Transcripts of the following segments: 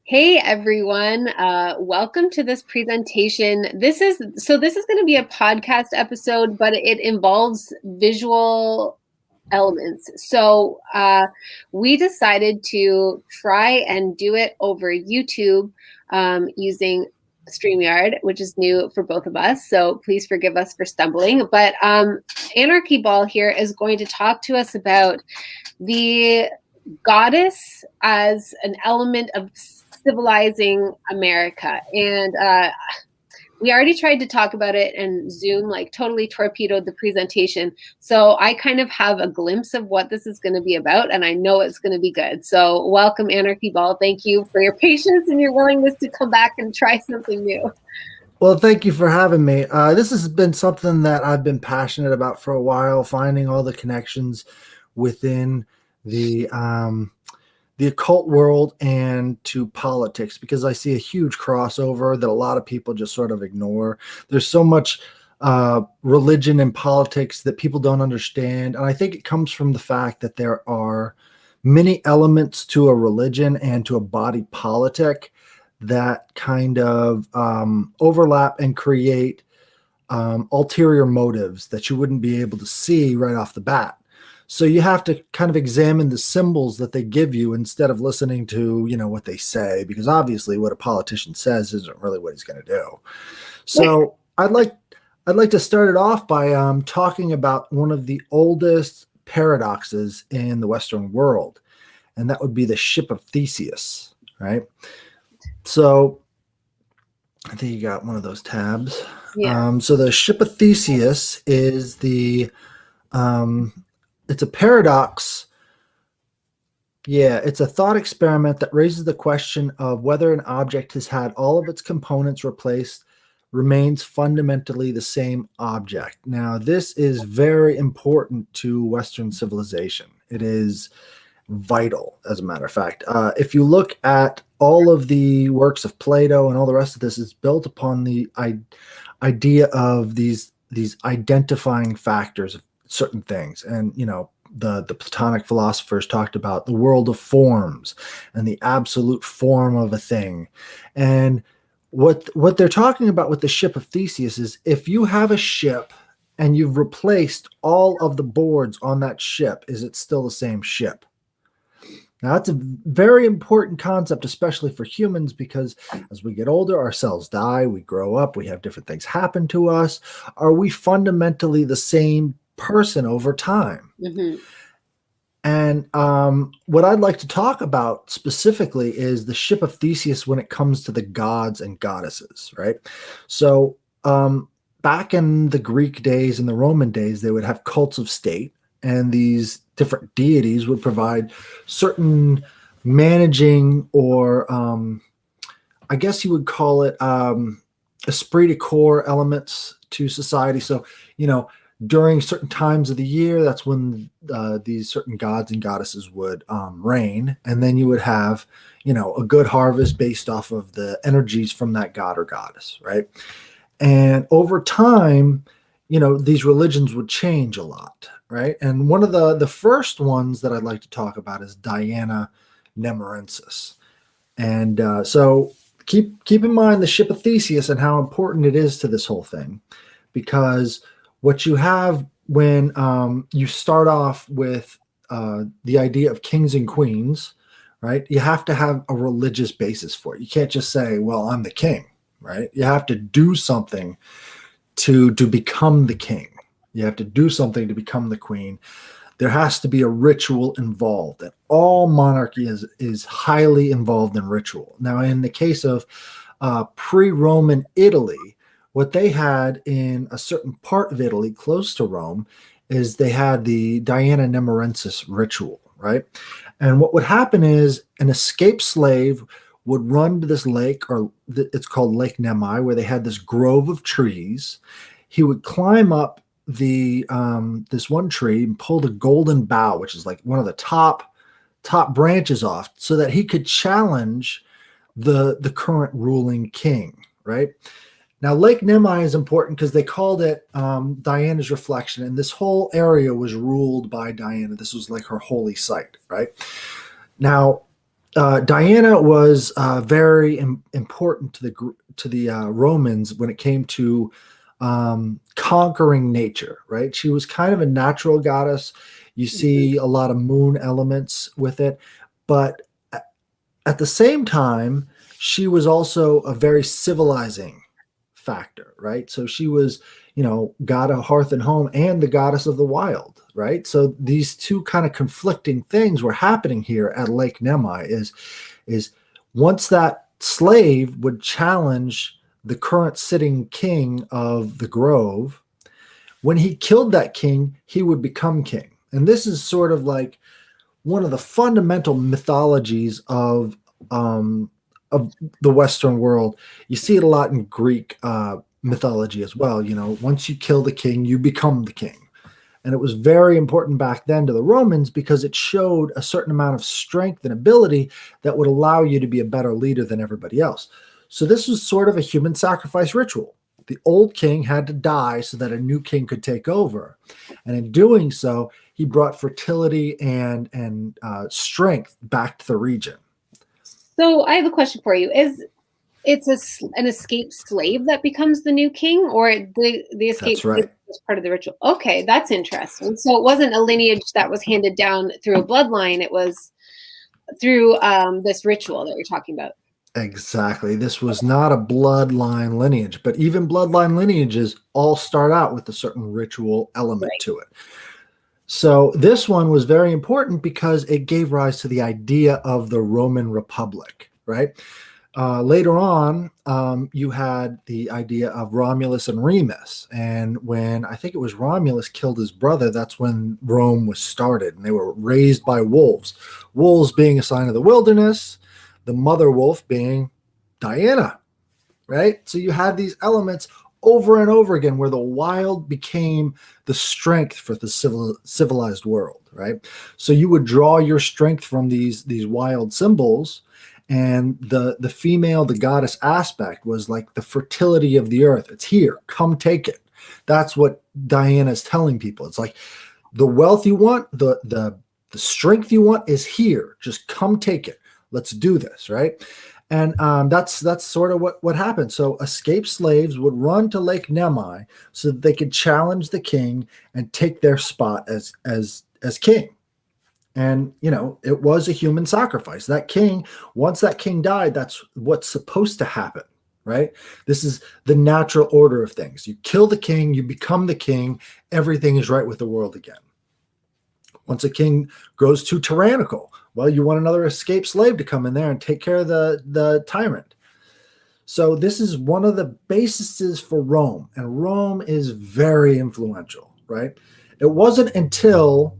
Hey everyone, welcome to this presentation. This is going to be a podcast episode, but it involves visual elements. We decided to try and do it over YouTube using StreamYard, which is new for both of us. So please forgive us for stumbling. But Anarchyball here is going to talk to us about the goddess as an element of civilizing America. And we already tried to talk about it, and Zoom like totally torpedoed the presentation. So I kind of have a glimpse of what this is going to be about, and I know it's going to be good. So welcome, Anarchyball. Thank you for your patience and your willingness to come back and try something new. Well, thank you for having me. This has been something that I've been passionate about for a while, finding all the connections within the occult world and to politics, because I see a huge crossover that a lot of people just sort of ignore. There's so much religion and politics that people don't understand. And I think it comes from the fact that there are many elements to a religion and to a body politic that kind of overlap and create ulterior motives that you wouldn't be able to see right off the bat. So you have to kind of examine the symbols that they give you instead of listening to, what they say, because obviously what a politician says isn't really what he's going to do. So I'd like to start it off by talking about one of the oldest paradoxes in the Western world, and that would be the Ship of Theseus, right? So I think you got one of those tabs. Yeah. So the Ship of Theseus is it's a paradox. Yeah, it's a thought experiment that raises the question of whether an object has had all of its components replaced, remains fundamentally the same object. Now, this is very important to Western civilization. It is vital, as a matter of fact. If you look at all of the works of Plato and all the rest of this, is built upon the idea of these identifying factors of certain things. And the Platonic philosophers talked about the world of forms and the absolute form of a thing. And what they're talking about with the Ship of Theseus is, if you have a ship and you've replaced all of the boards on that ship, is it still the same ship? Now, that's a very important concept, especially for humans, because as we get older, our cells die, we grow up, we have different things happen to us. Are we fundamentally the same person over time? Mm-hmm. And what I'd like to talk about specifically is the Ship of Theseus when it comes to the gods and goddesses, right? So back in the Greek days and the Roman days, they would have cults of state, and these different deities would provide certain managing, or I guess you would call it esprit de corps elements to society. So, during certain times of the year, that's when these certain gods and goddesses would reign. And then you would have, a good harvest based off of the energies from that god or goddess, right? And over time, these religions would change a lot, right? And one of the first ones that I'd like to talk about is Diana Nemerensus. And so keep in mind the Ship of Theseus and how important it is to this whole thing, because what you have when you start off with the idea of kings and queens, right? You have to have a religious basis for it. You can't just say, well, I'm the king, right? You have to do something to become the king. You have to do something to become the queen. There has to be a ritual involved, and all monarchy is highly involved in ritual. Now, in the case of pre-Roman Italy, what they had in a certain part of Italy close to Rome is they had the Diana Nemerensis ritual, right? And what would happen is an escaped slave would run to this lake, or it's called Lake Nemi, where they had this grove of trees. He would climb up this one tree and pull the golden bough, which is like one of the top branches off, so that he could challenge the current ruling king, right? Now, Lake Nemi is important because they called it Diana's reflection, and this whole area was ruled by Diana. This was like her holy site, right? Now, Diana was very important to the Romans when it came to conquering nature, right? She was kind of a natural goddess. You see a lot of moon elements with it, but at the same time, she was also a very civilizing factor, right? So she was, god of hearth and home and the goddess of the wild, right? So these two kind of conflicting things were happening here at Lake Nemi is once that slave would challenge the current sitting king of the grove, when he killed that king, he would become king. And this is sort of like one of the fundamental mythologies of the Western world. You see it a lot in Greek mythology as well. Once you kill the king, you become the king. And it was very important back then to the Romans because it showed a certain amount of strength and ability that would allow you to be a better leader than everybody else. So this was sort of a human sacrifice ritual. The old king had to die so that a new king could take over. And in doing so, he brought fertility and strength back to the region. So I have a question for you. Is an escaped slave that becomes the new king, or the escaped slave is part of the ritual? Okay, that's interesting. So it wasn't a lineage that was handed down through a bloodline. It was through this ritual that you're talking about. Exactly. This was not a bloodline lineage, but even bloodline lineages all start out with a certain ritual element to it. So this one was very important because it gave rise to the idea of the Roman Republic, right? Later on, you had the idea of Romulus and Remus. And when I think it was Romulus killed his brother, that's when Rome was started. And they were raised by wolves. Wolves being a sign of the wilderness, the mother wolf being Diana, right? So you had these elements over and over again where the wild became the strength for the civilized world, right? So you would draw your strength from these wild symbols. And the female, the goddess aspect was like the fertility of the earth. It's here. Come take it. That's what Diana's telling people. It's like the wealth you want, the strength you want is here. Just come take it. Let's do this, right? And that's sort of what happened. So escaped slaves would run to Lake Nemi so that they could challenge the king and take their spot as king. And, it was a human sacrifice. That king, once that king died, that's what's supposed to happen, right? This is the natural order of things. You kill the king, you become the king, everything is right with the world again. Once a king grows too tyrannical, well, you want another escaped slave to come in there and take care of the tyrant. So this is one of the bases for Rome, and Rome is very influential, right? It wasn't until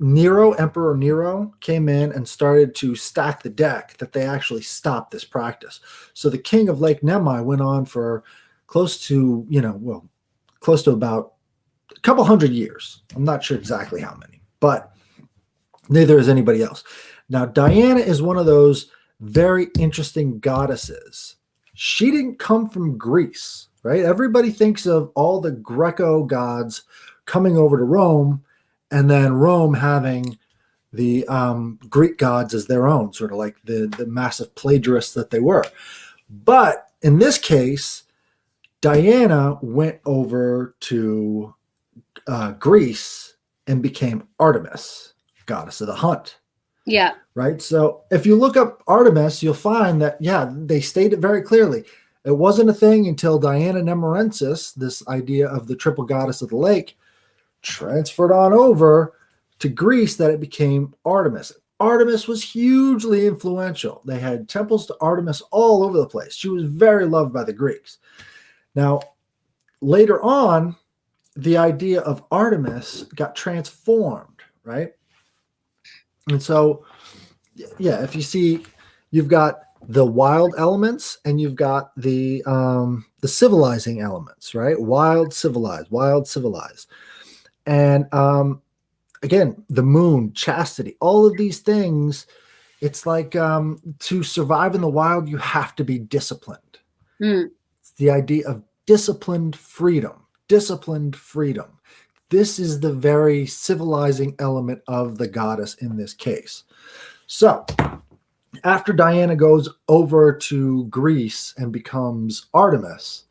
Emperor Nero came in and started to stack the deck that they actually stopped this practice. So the king of Lake Nemi went on for close to about a couple hundred years. I'm not sure exactly how many, but neither is anybody else. Now, Diana is one of those very interesting goddesses. She didn't come from Greece, right? Everybody thinks of all the Greco gods coming over to Rome, and then Rome having the Greek gods as their own, sort of like the massive plagiarists that they were. But in this case, Diana went over to Greece and became Artemis, goddess of the hunt. Yeah. Right. So if you look up Artemis, you'll find that, they state it very clearly. It wasn't a thing until Diana Nemerensus, this idea of the triple goddess of the lake, transferred on over to Greece that it became Artemis. Artemis was hugely influential. They had temples to Artemis all over the place. She was very loved by the Greeks. Now, later on, the idea of Artemis got transformed, right? And so, if you see, you've got the wild elements and you've got the civilizing elements, right? Wild, civilized. And again, the moon, chastity, all of these things, it's like to survive in the wild, you have to be disciplined. It's the idea of disciplined freedom. This is the very civilizing element of the goddess in this case. So after Diana goes over to Greece and becomes Artemis,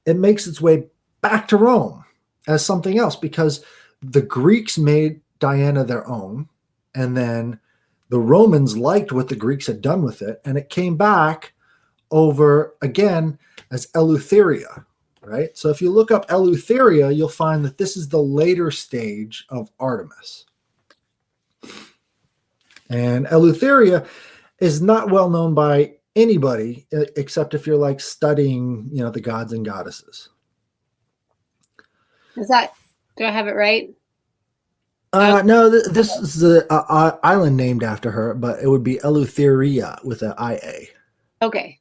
it makes its way back to Rome as something else, because the Greeks made Diana their own, and then the Romans liked what the Greeks had done with it, and it came back over again as Eleutheria, right? So if you look up Eleutheria, you'll find that this is the later stage of Artemis. And Eleutheria is not well known by anybody except if you're like studying, the gods and goddesses. Do I have it right? No, this is the island named after her, but it would be Eleutheria with an IA. Okay.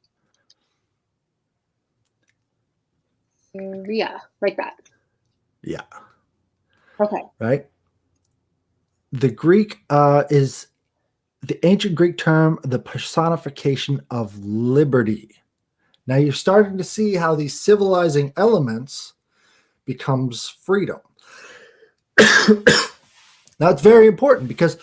Yeah, like that. Yeah. Okay. Right? The Greek is the ancient Greek term, the personification of liberty. Now you're starting to see how these civilizing elements becomes freedom. Now it's very important, because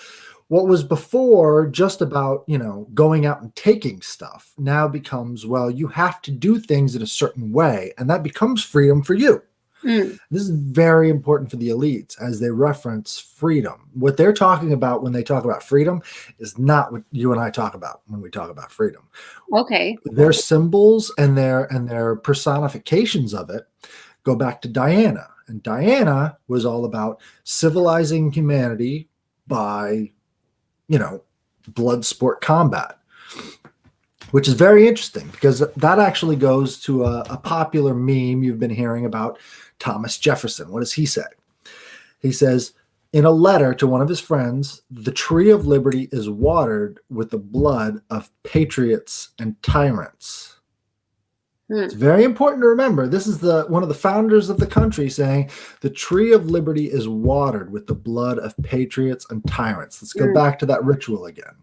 what was before just about, going out and taking stuff now becomes, well, you have to do things in a certain way, and that becomes freedom for you. This is very important for the elites as they reference freedom. What they're talking about when they talk about freedom is not what you and I talk about when we talk about freedom. Okay. Their symbols and their personifications of it go back to Diana. And Diana was all about civilizing humanity by, blood sport combat, which is very interesting, because that actually goes to a popular meme you've been hearing about Thomas Jefferson. What does he say? He says, in a letter to one of his friends, the tree of liberty is watered with the blood of patriots and tyrants. It's very important to remember. This is one of the founders of the country saying the tree of liberty is watered with the blood of patriots and tyrants. Let's go back to that ritual again.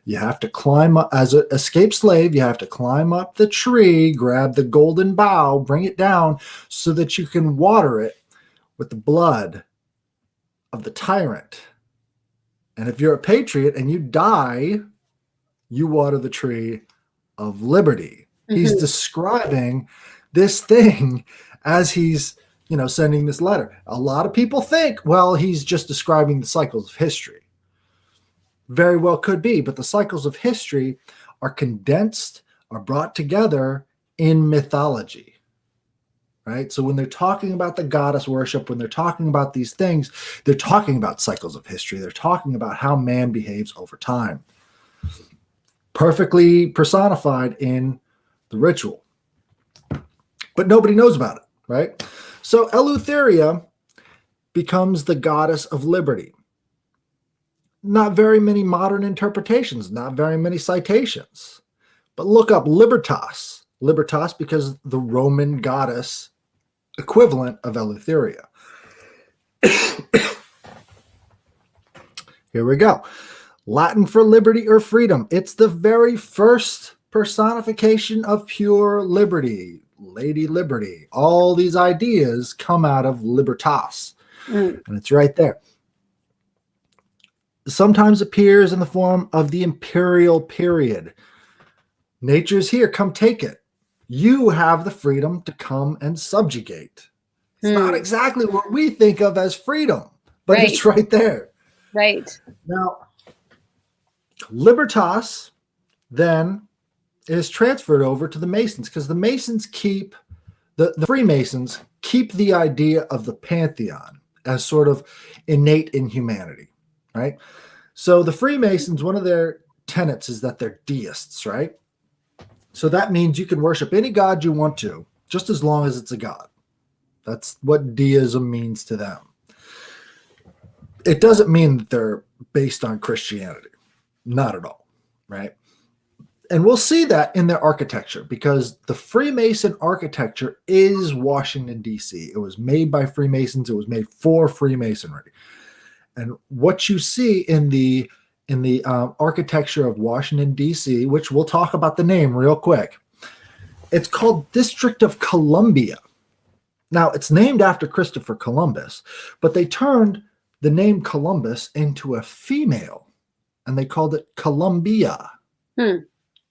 You have to climb up as an escaped slave. You have to climb up the tree, grab the golden bough, bring it down so that you can water it with the blood of the tyrant. And if you're a patriot and you die, you water the tree of liberty. He's describing this thing as he's, sending this letter. A lot of people think, well, he's just describing the cycles of history. Very well could be, but the cycles of history are condensed, are brought together in mythology, right? So when they're talking about the goddess worship, when they're talking about these things, they're talking about cycles of history. They're talking about how man behaves over time. Perfectly personified in the ritual. But nobody knows about it, right? So Eleutheria becomes the goddess of liberty. Not very many modern interpretations, not very many citations. But look up Libertas. Libertas because the Roman goddess equivalent of Eleutheria. Here we go. Latin for liberty or freedom. It's the very first personification of pure liberty, Lady Liberty. All these ideas come out of Libertas, and it's right there. Sometimes appears in the form of the imperial period. Nature's here, come take it. You have the freedom to come and subjugate. It's not exactly what we think of as freedom, but it's right there. Right. Now, Libertas then is transferred over to the Masons, because the Masons keep, the Freemasons keep the idea of the pantheon as sort of innate in humanity, right? So the Freemasons, one of their tenets is that they're deists, right? So that means you can worship any god you want to, just as long as it's a god. That's what deism means to them. It doesn't mean that they're based on Christianity. Not at all, right? And we'll see that in their architecture, because the Freemason architecture is Washington, D.C. It was made by Freemasons. It was made for Freemasonry. And what you see in the architecture of Washington, D.C., which we'll talk about the name real quick, it's called District of Columbia. Now, it's named after Christopher Columbus, but they turned the name Columbus into a female and they called it Columbia.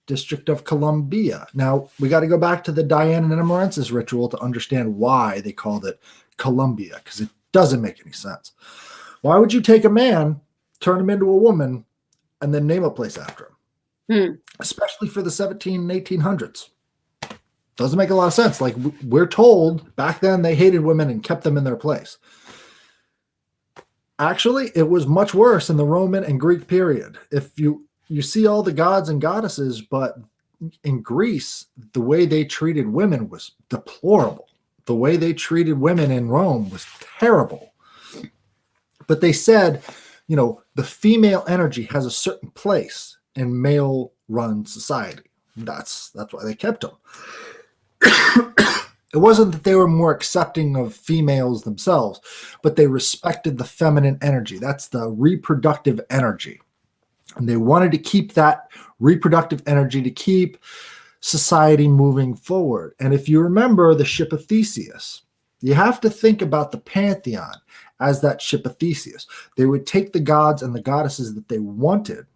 District of Columbia. Now, we got to go back to the Diana and Nemerensus ritual to understand why they called it Columbia, because it doesn't make any sense. Why would you take a man, turn him into a woman, and then name a place after him? Especially for the 17 and 1800s. Doesn't make a lot of sense. Like, we're told back then they hated women and kept them in their place. Actually, it was much worse in the Roman and Greek period. If you see all the gods and goddesses, but in Greece, the way they treated women was deplorable. The way they treated women in Rome was terrible. But they said, the female energy has a certain place in male-run society. That's why they kept them. It wasn't that they were more accepting of females themselves, but they respected the feminine energy. That's the reproductive energy. And they wanted to keep that reproductive energy to keep society moving forward. And if you remember the Ship of Theseus, you have to think about the pantheon as that Ship of Theseus. They would take the gods and the goddesses that they wanted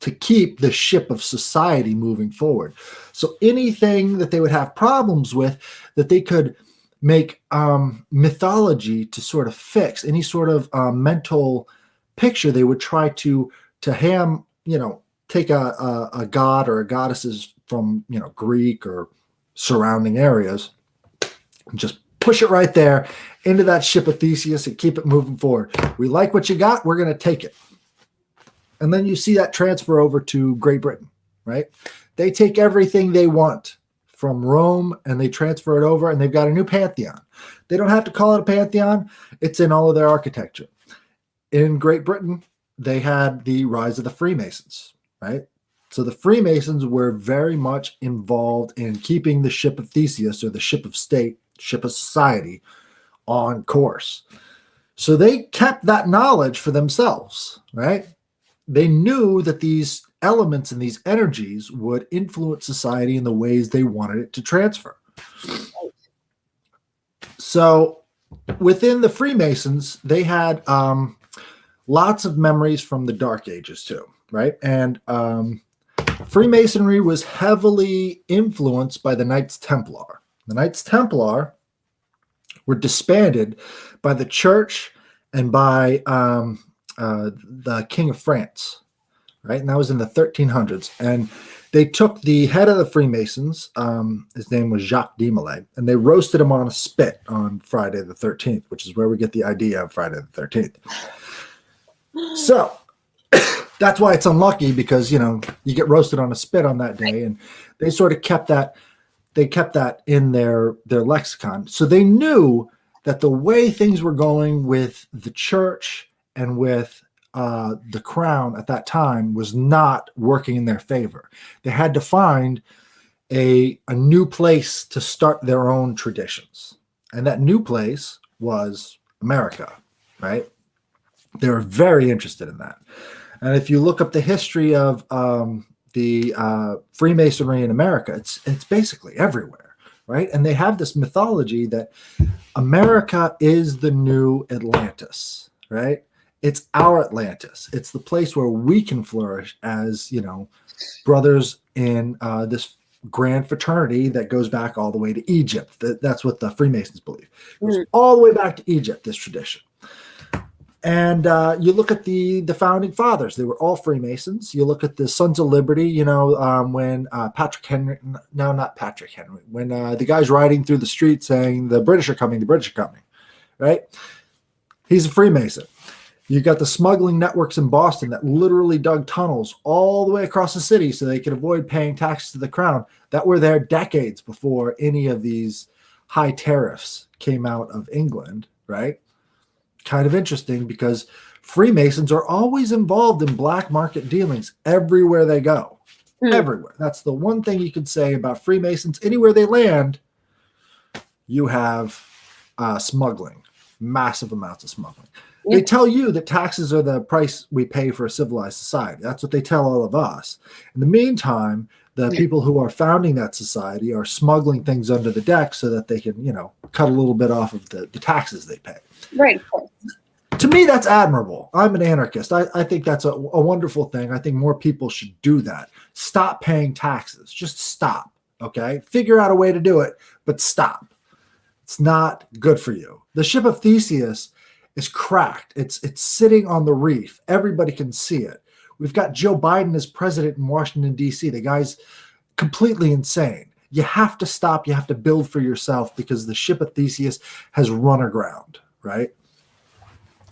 to keep the ship of society moving forward. So anything that they would have problems with, that they could make mythology to sort of fix, any sort of mental picture, they would try to take a god or a goddesses from Greek or surrounding areas and just push it right there into that Ship of Theseus and keep it moving forward. We like what you got, we're going to take it. And then you see that transfer over to Great Britain, right? They take everything they want from Rome and they transfer it over, and they've got a new pantheon. They don't have to call it a pantheon. It's in all of their architecture. In Great Britain, they had the rise of the Freemasons, right? So the Freemasons were very much involved in keeping the Ship of Theseus, or the ship of state, ship of society, on course. So they kept that knowledge for themselves, right? They knew that these elements and these energies would influence society in the ways they wanted it to transfer. So within the Freemasons, they had lots of memories from the Dark Ages too, right? And Freemasonry was heavily influenced by the Knights Templar. The Knights Templar were disbanded by the church and by the King of France, right? And that was in the 1300s. And they took the head of the Freemasons, his name was Jacques de Molay, and they roasted him on a spit on Friday the 13th, which is where we get the idea of Friday the 13th. So that's why it's unlucky, because, you get roasted on a spit on that day. And they sort of kept that in their lexicon. So they knew that the way things were going with the church and with the crown at that time was not working in their favor. They had to find a new place to start their own traditions. And that new place was America, right? They were very interested in that. And if you look up the history of the Freemasonry in America, it's basically everywhere, right? And they have this mythology that America is the new Atlantis, right? It's our Atlantis. It's the place where we can flourish as, brothers in this grand fraternity that goes back all the way to Egypt. That's what the Freemasons believe. It goes all the way back to Egypt, this tradition. And you look at the founding fathers; they were all Freemasons. You look at the Sons of Liberty. When Patrick Henry, no, not Patrick Henry, when the guy's riding through the street saying, "The British are coming, the British are coming," right? He's a Freemason. You got the smuggling networks in Boston that literally dug tunnels all the way across the city so they could avoid paying taxes to the crown, that were there decades before any of these high tariffs came out of England, right? Kind of interesting, because Freemasons are always involved in black market dealings everywhere they go. Everywhere. That's the one thing you could say about Freemasons. Anywhere they land, you have smuggling, massive amounts of smuggling. They tell you that taxes are the price we pay for a civilized society. That's what they tell all of us. In the meantime, the people who are founding that society are smuggling things under the deck so that they can, cut a little bit off of the taxes they pay. Right. To me, that's admirable. I'm an anarchist. I think that's a wonderful thing. I think more people should do that. Stop paying taxes. Just stop. Okay? Figure out a way to do it, but stop. It's not good for you. The Ship of Theseus is cracked. It's sitting on the reef. Everybody can see it. We've got Joe Biden as president in Washington, D.C. The guy's completely insane. You have to stop. You have to build for yourself because the Ship of Theseus has run aground, right?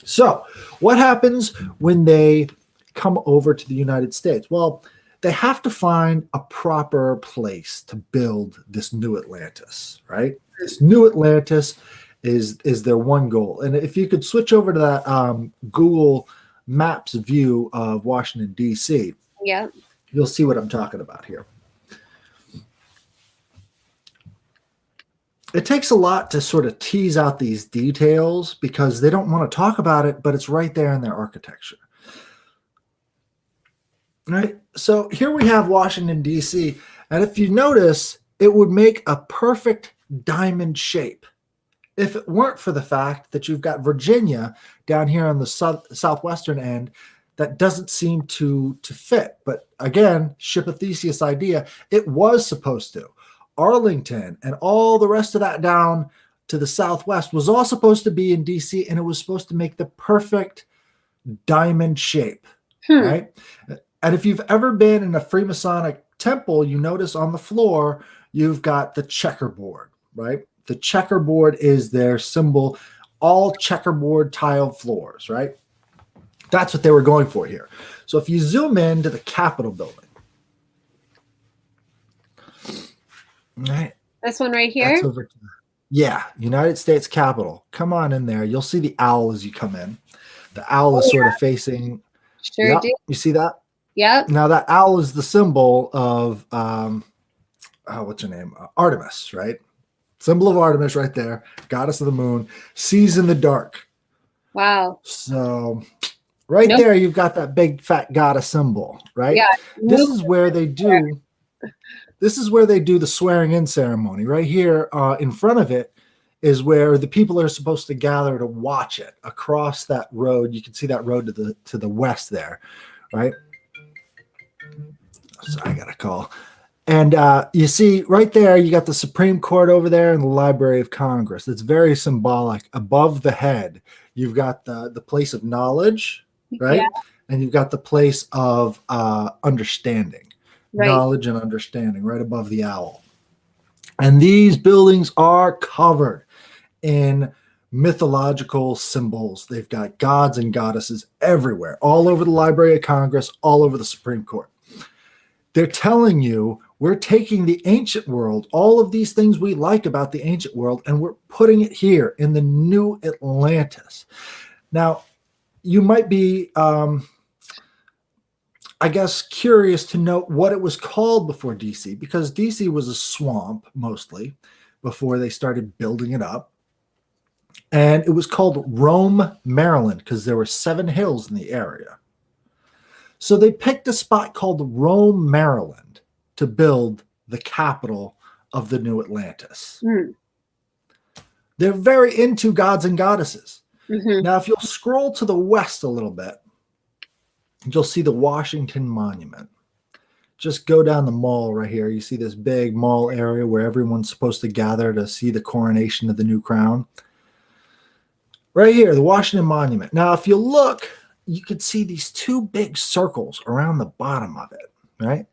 So what happens when they come over to the United States? Well, they have to find a proper place to build this new Atlantis, right? This new Atlantis is their one goal. And if you could switch over to that Google Maps view of Washington, D.C., yeah, you'll see what I'm talking about here. It takes a lot to sort of tease out these details because they don't want to talk about it, but it's right there in their architecture. Right? So here we have Washington, D.C., and if you notice, it would make a perfect diamond shape if it weren't for the fact that you've got Virginia down here on the southwestern end that doesn't seem to fit. But again, Ship of Theseus idea, it was supposed to. Arlington and all the rest of that down to the southwest was all supposed to be in DC, and it was supposed to make the perfect diamond shape, right? And if you've ever been in a Freemasonic temple, you notice on the floor, you've got the checkerboard, right? The checkerboard is their symbol, all checkerboard tiled floors, right? That's what they were going for here. So if you zoom in to the Capitol building, right. This one right here? Yeah, United States Capitol. Come on in there. You'll see the owl as you come in. The owl is sort of facing. Sure do. You see that? Yep. Now that owl is the symbol of, what's her name? Artemis, right? Symbol of Artemis right there. Goddess of the moon. Sees in the dark. Wow. So right there, you've got that big fat goddess symbol, right? Yeah. This is where they do. This is where they do the swearing in ceremony. Right here in front of it is where the people are supposed to gather to watch it across that road. You can see that road to the west there, right? Sorry, I got a call. And you see right there, you got the Supreme Court over there and the Library of Congress. It's very symbolic. Above the head, you've got the place of knowledge, right? Yeah. And you've got the place of understanding. Right. Knowledge and understanding right above the owl. And these buildings are covered in mythological symbols. They've got gods and goddesses everywhere, all over the Library of Congress, all over the Supreme Court. They're telling you we're taking the ancient world, all of these things we like about the ancient world, and we're putting it here in the new Atlantis. Now, you might be I guess, curious to know what it was called before DC, because DC was a swamp mostly before they started building it up. And it was called Rome, Maryland, because there were 7 hills in the area. So they picked a spot called Rome, Maryland to build the capital of the new Atlantis. They're very into gods and goddesses. Now, if you'll scroll to the west a little bit, you'll see the Washington Monument. Just go down the mall right here. You see this big mall area where everyone's supposed to gather to see the coronation of the new crown. Right here, the Washington Monument. Now, if you look, you could see these 2 big circles around the bottom of it, right?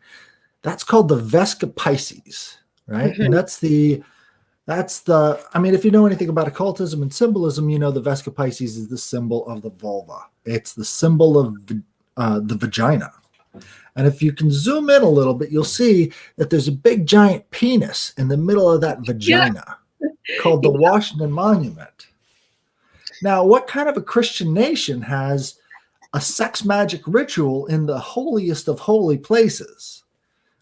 That's called the Vesca Pisces, right? And that's the, I mean, if you know anything about occultism and symbolism, you know the Vesca Pisces is the symbol of the vulva. It's the symbol of the vagina. And if you can zoom in a little bit, you'll see that there's a big giant penis in the middle of that vagina called the Washington Monument. Now, what kind of a Christian nation has a sex magic ritual in the holiest of holy places,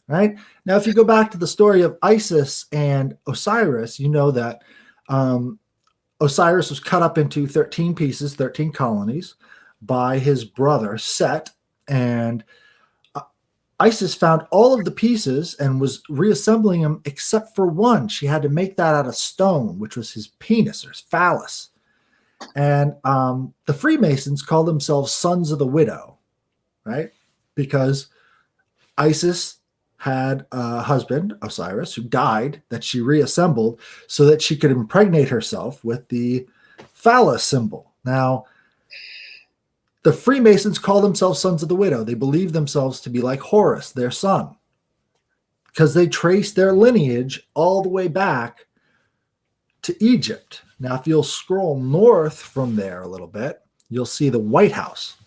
right? Now, if you go back to the story of Isis and Osiris, you know that Osiris was cut up into 13 pieces, 13 colonies, by his brother Set, and Isis found all of the pieces and was reassembling them except for one. She had to make that out of stone, which was his penis or his phallus. And the Freemasons call themselves Sons of the Widow, right? Because Isis had a husband, Osiris, who died, that she reassembled so that she could impregnate herself with the phallus symbol. Now, the Freemasons call themselves Sons of the Widow. They believe themselves to be like Horus, their son, because they trace their lineage all the way back to Egypt. Now, if you'll scroll north from there a little bit, you'll see the White House.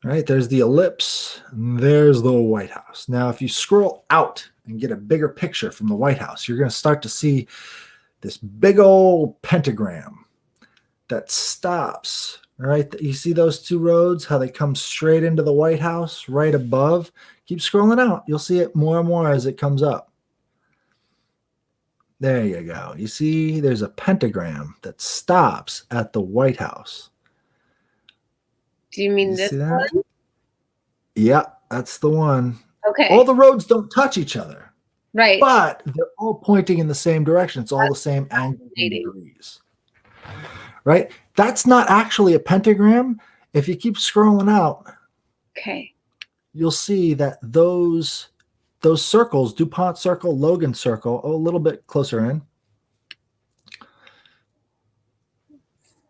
All right, there's the ellipse, and there's the White House. Now, if you scroll out and get a bigger picture from the White House, you're going to start to see this big old pentagram that stops. All right, you see those two roads, how they come straight into the White House right above? Keep scrolling out. You'll see it more and more as it comes up. There you go. You see there's a pentagram that stops at the White House. Do you mean this one? Yeah, that's the one. Okay. All the roads don't touch each other. Right. But they're all pointing in the same direction. It's all the same angle and degrees. Right? That's not actually a pentagram. If you keep scrolling out, okay, you'll see that those circles, DuPont circle, Logan circle, a little bit closer in.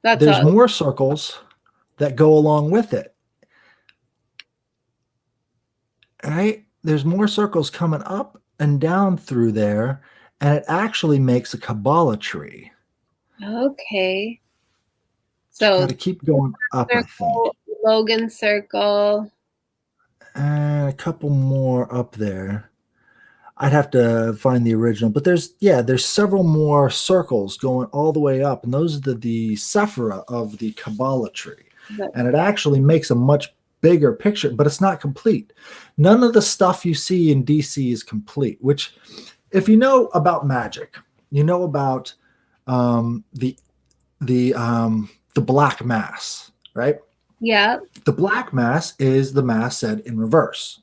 There's more circles that go along with it. All right? There's more circles coming up and down through there, and it actually makes a Kabbalah tree. Okay. So got to keep going up, circle, I think. Logan circle. And a couple more up there. I'd have to find the original, but there's several more circles going all the way up, and those are the sephira of the Kabbalah tree. And it actually makes a much bigger picture, but it's not complete. None of the stuff you see in DC is complete, which, if you know about magic, you know about the Black Mass, right? Yeah. The Black Mass is the Mass said in reverse,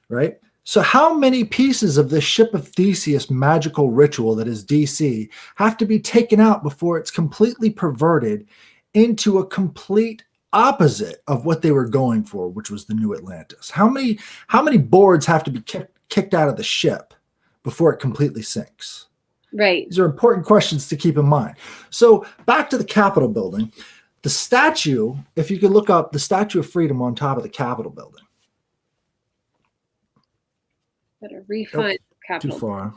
right? So how many pieces of this Ship of Theseus magical ritual that is DC have to be taken out before it's completely perverted into a complete opposite of what they were going for, which was the New Atlantis? How many boards have to be kicked out of the ship before it completely sinks? Right. These are important questions to keep in mind. So back to the Capitol building, the statue, if you could look up the Statue of Freedom on top of the Capitol building. Better refine Capitol. Too far.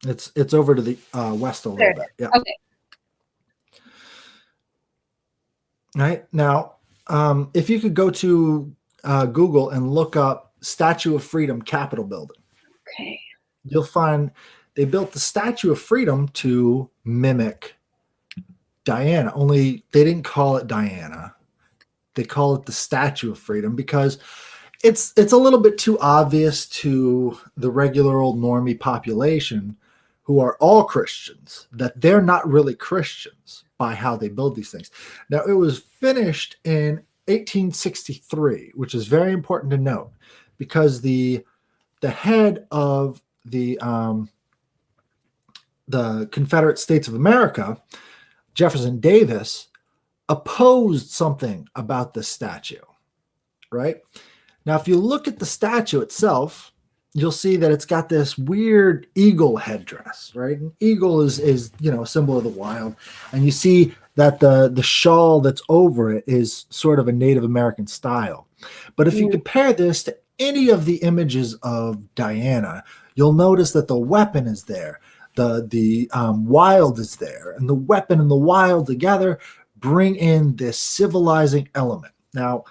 It's over to the west a little bit. Yeah. Okay. Right now, if you could go to Google and look up Statue of Freedom Capitol building. Okay. You'll find they built the Statue of Freedom to mimic Diana, only they didn't call it Diana. They call it the Statue of Freedom because it's a little bit too obvious to the regular old normie population who are all Christians that they're not really Christians by how they build these things. Now, it was finished in 1863, which is very important to note because the head of the Confederate States of America, Jefferson Davis, opposed something about this statue, right? Now, if you look at the statue itself, you'll see that it's got this weird eagle headdress, right? An eagle is a symbol of the wild, and you see that the shawl that's over it is sort of a Native American style. But if you compare this to any of the images of Diana, you'll notice that the weapon is there, the wild is there, and the weapon and the wild together bring in this civilizing element. Now,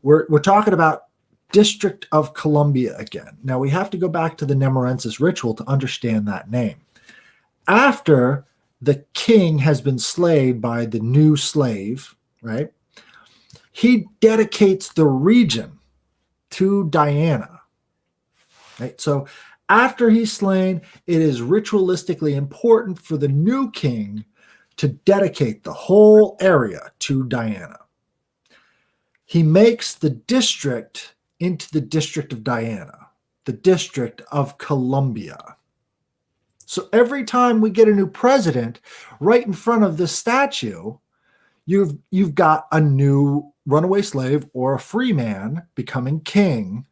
we're talking about District of Columbia again. Now, we have to go back to the Nemerensus ritual to understand that name. After the king has been slayed by the new slave, right, he dedicates the region to Diana. Right? So after he's slain, it is ritualistically important for the new king to dedicate the whole area to Diana. He makes the district into the District of Diana, the District of Columbia. So every time we get a new president, right in front of this statue, you've got a new runaway slave or a free man becoming king,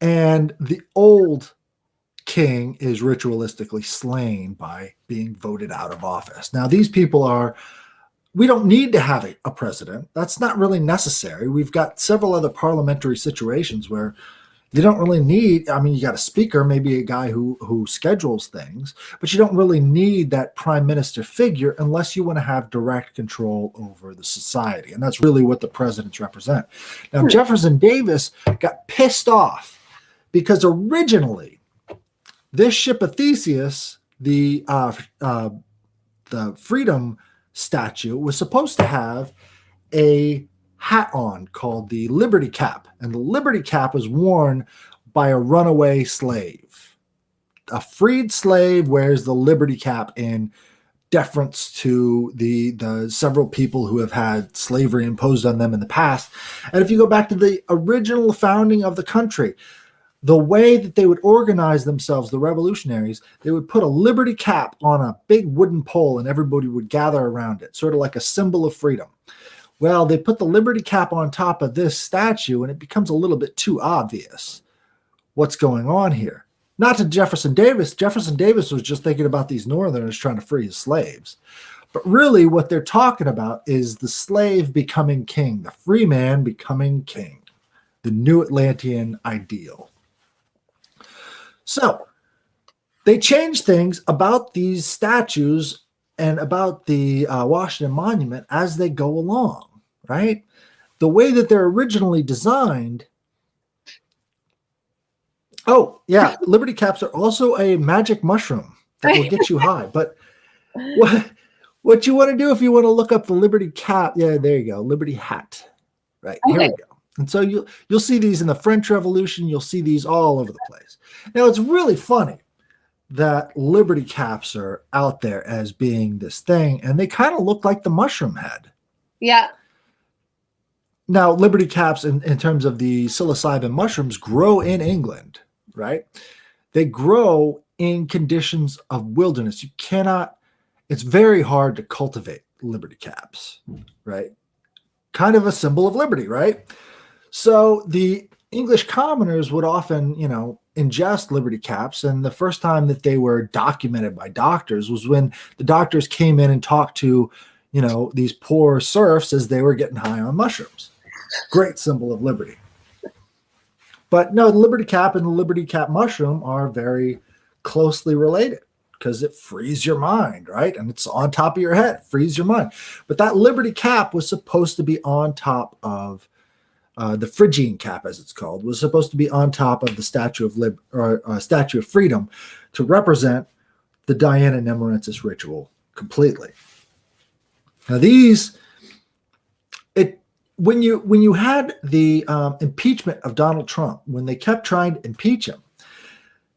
and the old king is ritualistically slain by being voted out of office. Now, these people we don't need to have a president. That's not really necessary. We've got several other parliamentary situations where you don't really need, I mean, you got a speaker, maybe a guy who schedules things, but you don't really need that prime minister figure unless you want to have direct control over the society. And that's really what the presidents represent. Now, Jefferson Davis got pissed off because originally this Ship of Theseus, the freedom statue, was supposed to have a hat on called the Liberty Cap, and the Liberty Cap was worn by a runaway slave. A freed slave wears the Liberty Cap in deference to the several people who have had slavery imposed on them in the past. And if you go back to the original founding of the country, the way that they would organize themselves, the revolutionaries, they would put a Liberty Cap on a big wooden pole and everybody would gather around it, sort of like a symbol of freedom. Well, they put the Liberty Cap on top of this statue, and it becomes a little bit too obvious what's going on here. Not to Jefferson Davis. Jefferson Davis was just thinking about these Northerners trying to free his slaves. But really what they're talking about is the slave becoming king, the free man becoming king, the new Atlantean ideal. So they changed things about these statues and about the Washington Monument as they go along, right? The way that they're originally designed. Oh, yeah. Liberty caps are also a magic mushroom that will get you high. But what you want to do if you want to look up the Liberty cap, yeah, there you go. Liberty hat. Right. Okay. Here we go. And so you'll see these in the French Revolution. You'll see these all over the place. Now, it's really funny that Liberty caps are out there as being this thing, and they kind of look like the mushroom head. Yeah. Now, Liberty caps, in terms of the psilocybin mushrooms, grow in England, right? They grow in conditions of wilderness. You cannot, it's very hard to cultivate Liberty caps, right? Kind of a symbol of liberty, right? So the English commoners would often, ingest Liberty caps. And the first time that they were documented by doctors was when the doctors came in and talked to, these poor serfs as they were getting high on mushrooms. Great symbol of liberty. But no, the Liberty cap and the Liberty cap mushroom are very closely related because it frees your mind, right? And it's on top of your head, frees your mind. But that Liberty cap was supposed to be on top of the Phrygian cap, as it's called, was supposed to be on top of the Statue of Freedom to represent the Diana Nemerensus ritual completely. Now when you had the impeachment of Donald Trump, when they kept trying to impeach him,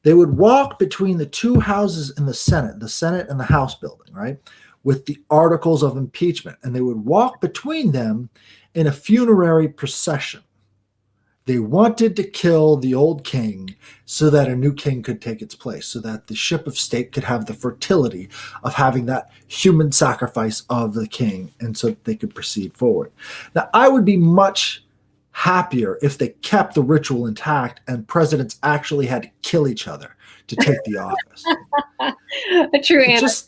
they would walk between the two houses in the Senate and the House building, right, with the articles of impeachment, and they would walk between them in a funerary procession. They wanted to kill the old king so that a new king could take its place, so that the ship of state could have the fertility of having that human sacrifice of the king, and so that they could proceed forward. Now, I would be much happier if they kept the ritual intact and presidents actually had to kill each other to take the office. A true answer.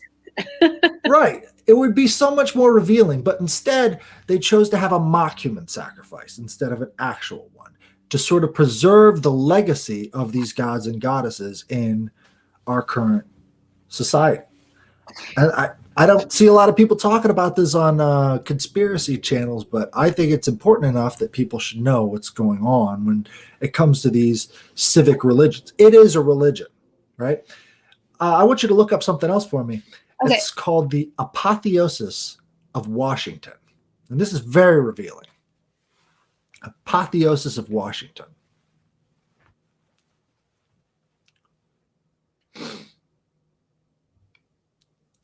Right. It would be so much more revealing, but instead they chose to have a mock human sacrifice instead of an actual one to sort of preserve the legacy of these gods and goddesses in our current society. And I don't see a lot of people talking about this on conspiracy channels, but I think it's important enough that people should know what's going on when it comes to these civic religions. It is a religion, right? I want you to look up something else for me. Okay. It's called the Apotheosis of Washington. And this is very revealing. Apotheosis of Washington.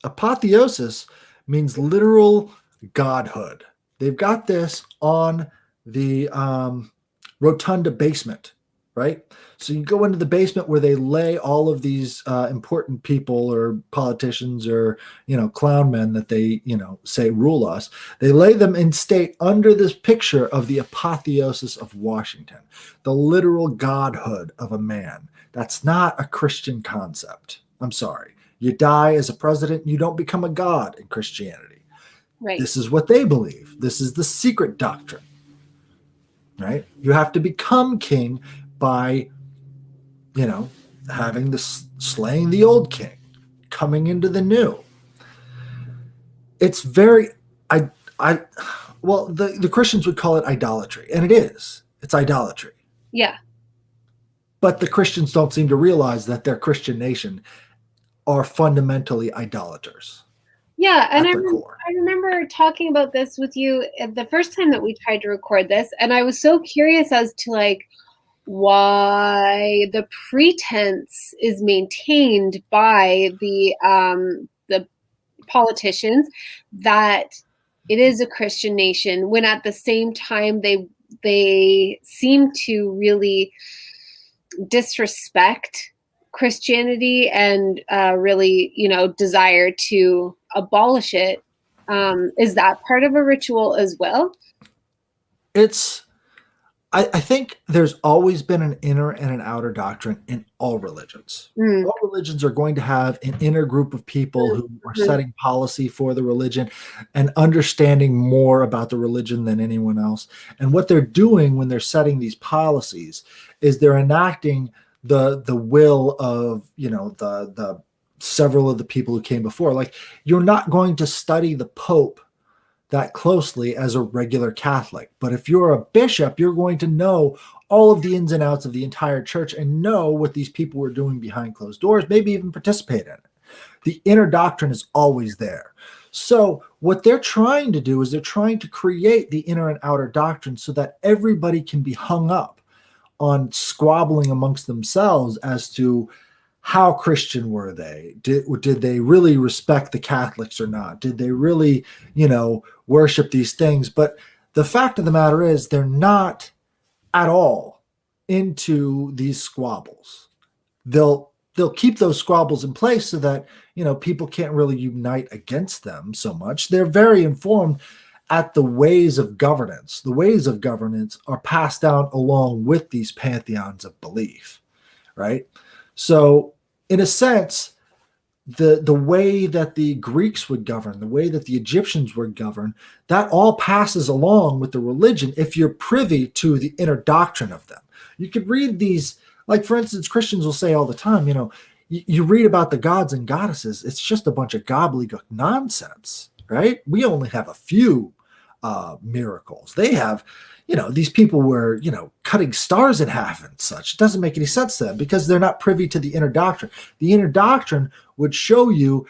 Apotheosis means literal godhood. They've got this on the rotunda basement right? So you go into the basement where they lay all of these important people or politicians or, clown men that they, say rule us. They lay them in state under this picture of the Apotheosis of Washington, the literal godhood of a man. That's not a Christian concept. I'm sorry. You die as a president, you don't become a god in Christianity. Right. This is what they believe. This is the secret doctrine, right? You have to become king by, having this slaying the old king, coming into the new. It's very, the Christians would call it idolatry, and it is. It's idolatry. Yeah. But the Christians don't seem to realize that their Christian nation are fundamentally idolaters. Yeah, and I remember talking about this with you the first time that we tried to record this, and I was so curious as to why the pretense is maintained by the politicians that it is a Christian nation, when at the same time they seem to really disrespect Christianity and really, desire to abolish it. Is that part of a ritual as well? I think there's always been an inner and an outer doctrine in all religions. All religions are going to have an inner group of people who are setting policy for the religion and understanding more about the religion than anyone else. And what they're doing when they're setting these policies is they're enacting the will of, the several of the people who came before. Like, you're not going to study the Pope that closely as a regular Catholic. But if you're a bishop, you're going to know all of the ins and outs of the entire church and know what these people were doing behind closed doors, maybe even participate in it. The inner doctrine is always there. So what they're trying to do is they're trying to create the inner and outer doctrine so that everybody can be hung up on squabbling amongst themselves as to how Christian were they? Did they really respect the Catholics or not? Did they really, worship these things? But the fact of the matter is they're not at all into these squabbles. They'll keep those squabbles in place so that, people can't really unite against them so much. They're very informed at the ways of governance. The ways of governance are passed down along with these pantheons of belief, right? So in a sense, the way that the Greeks would govern, the way that the Egyptians would govern, that all passes along with the religion if you're privy to the inner doctrine of them. You could read these, like, for instance, Christians will say all the time, you read about the gods and goddesses, it's just a bunch of gobbledygook nonsense, right? We only have a few miracles. They have, these people were, cutting stars in half and such. It doesn't make any sense to them because they're not privy to the inner doctrine. The inner doctrine would show you,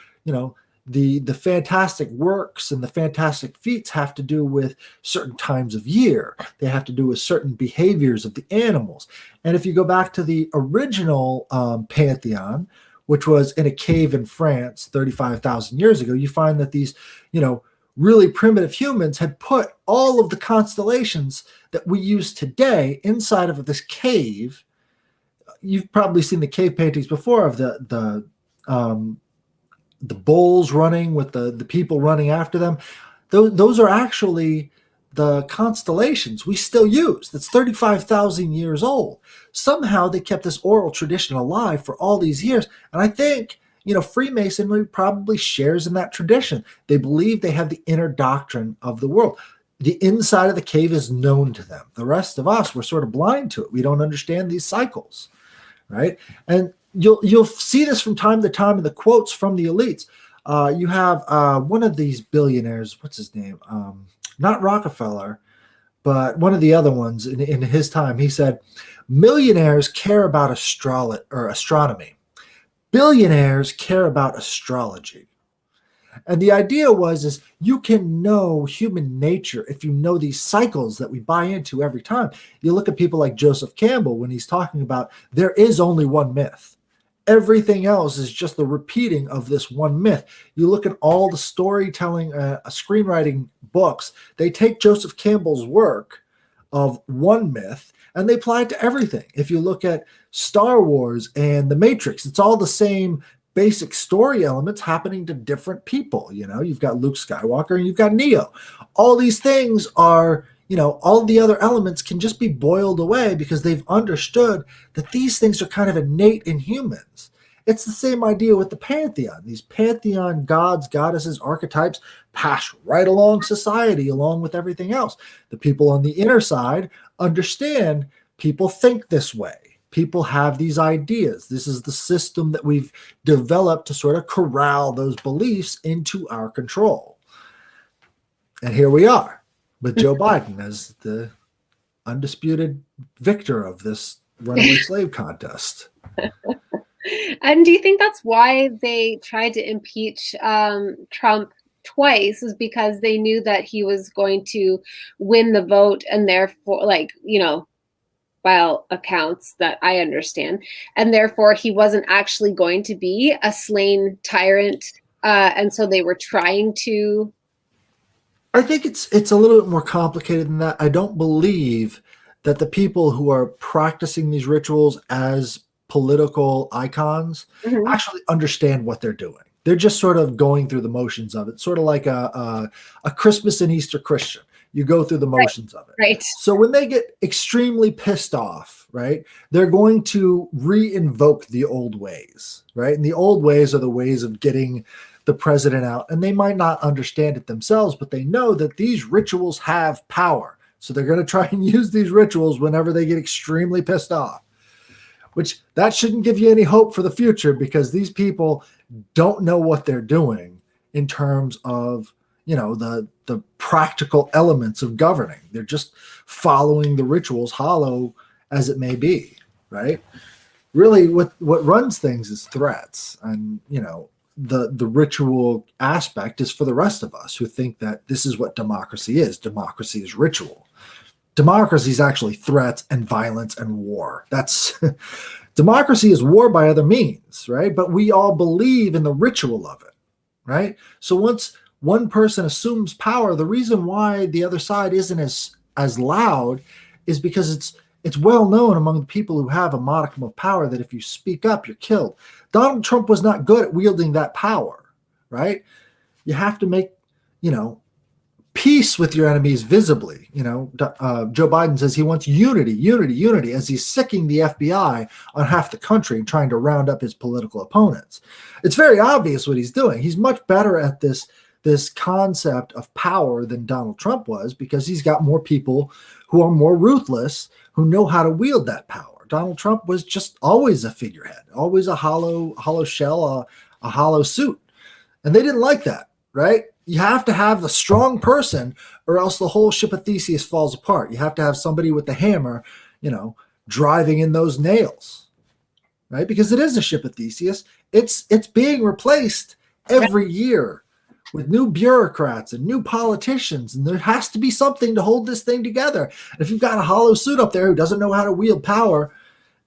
the fantastic works and the fantastic feats have to do with certain times of year. They have to do with certain behaviors of the animals. And if you go back to the original pantheon, which was in a cave in France 35,000 years ago, you find that these, really primitive humans had put all of the constellations that we use today inside of this cave. You've probably seen the cave paintings before of the bulls running with the people running after them. Those are actually the constellations we still use. That's 35,000 years old. Somehow they kept this oral tradition alive for all these years. And I think, Freemasonry probably shares in that tradition. They believe they have the inner doctrine of the world. The inside of the cave is known to them. The rest of us, we're sort of blind to it. We don't understand these cycles, right? And you'll see this from time to time in the quotes from the elites. You have one of these billionaires, what's his name? Not Rockefeller, but one of the other ones in his time. He said, millionaires care about astronomy. Billionaires care about astrology. And the idea is you can know human nature if you know these cycles that we buy into every time. You look at people like Joseph Campbell when he's talking about there is only one myth. Everything else is just the repeating of this one myth. You look at all the storytelling, screenwriting books, they take Joseph Campbell's work of one myth, and they apply it to everything. If you look at Star Wars and The Matrix, it's all the same basic story elements happening to different people. You've got Luke Skywalker and you've got Neo. All these things are, all the other elements can just be boiled away because they've understood that these things are kind of innate in humans. It's the same idea with the pantheon. These pantheon gods, goddesses, archetypes pass right along society, along with everything else. The people on the inner side understand people think this way. People have these ideas. This is the system that we've developed to sort of corral those beliefs into our control. And here we are with Joe Biden as the undisputed victor of this runaway slave contest. And do you think that's why they tried to impeach Trump twice, is because they knew that he was going to win the vote, and therefore, by all accounts that I understand, and therefore he wasn't actually going to be a slain tyrant, and so they were trying to. I think it's a little bit more complicated than that. I don't believe that the people who are practicing these rituals as political icons actually understand what they're doing. They're just sort of going through the motions of it, sort of like a Christmas and Easter Christian. You go through the motions of it. Right. So when they get extremely pissed off, right, they're going to re-invoke the old ways, right? And the old ways are the ways of getting the president out. And they might not understand it themselves, but they know that these rituals have power. So they're going to try and use these rituals whenever they get extremely pissed off, which that shouldn't give you any hope for the future, because these people don't know what they're doing in terms of, the practical elements of governing. They're just following the rituals, hollow as it may be, right? Really, what runs things is threats. And, the ritual aspect is for the rest of us who think that this is what democracy is. Democracy is ritual. Democracy is actually threats and violence and war. That's democracy is war by other means, right? But we all believe in the ritual of it, right? So once one person assumes power, the reason why the other side isn't as loud is because it's well known among the people who have a modicum of power that if you speak up, you're killed. Donald Trump was not good at wielding that power, right? You have to make, peace with your enemies visibly. Joe Biden says he wants unity, as he's sicking the FBI on half the country and trying to round up his political opponents. It's very obvious what he's doing. He's much better at this concept of power than Donald Trump was, because he's got more people who are more ruthless, who know how to wield that power. Donald Trump was just always a figurehead, always a hollow shell, a hollow suit. And they didn't like that, right? You have to have a strong person, or else the whole Ship of Theseus falls apart. You have to have somebody with the hammer, driving in those nails, right? Because it is a Ship of Theseus. It's being replaced every year with new bureaucrats and new politicians, and there has to be something to hold this thing together. And if you've got a hollow suit up there who doesn't know how to wield power,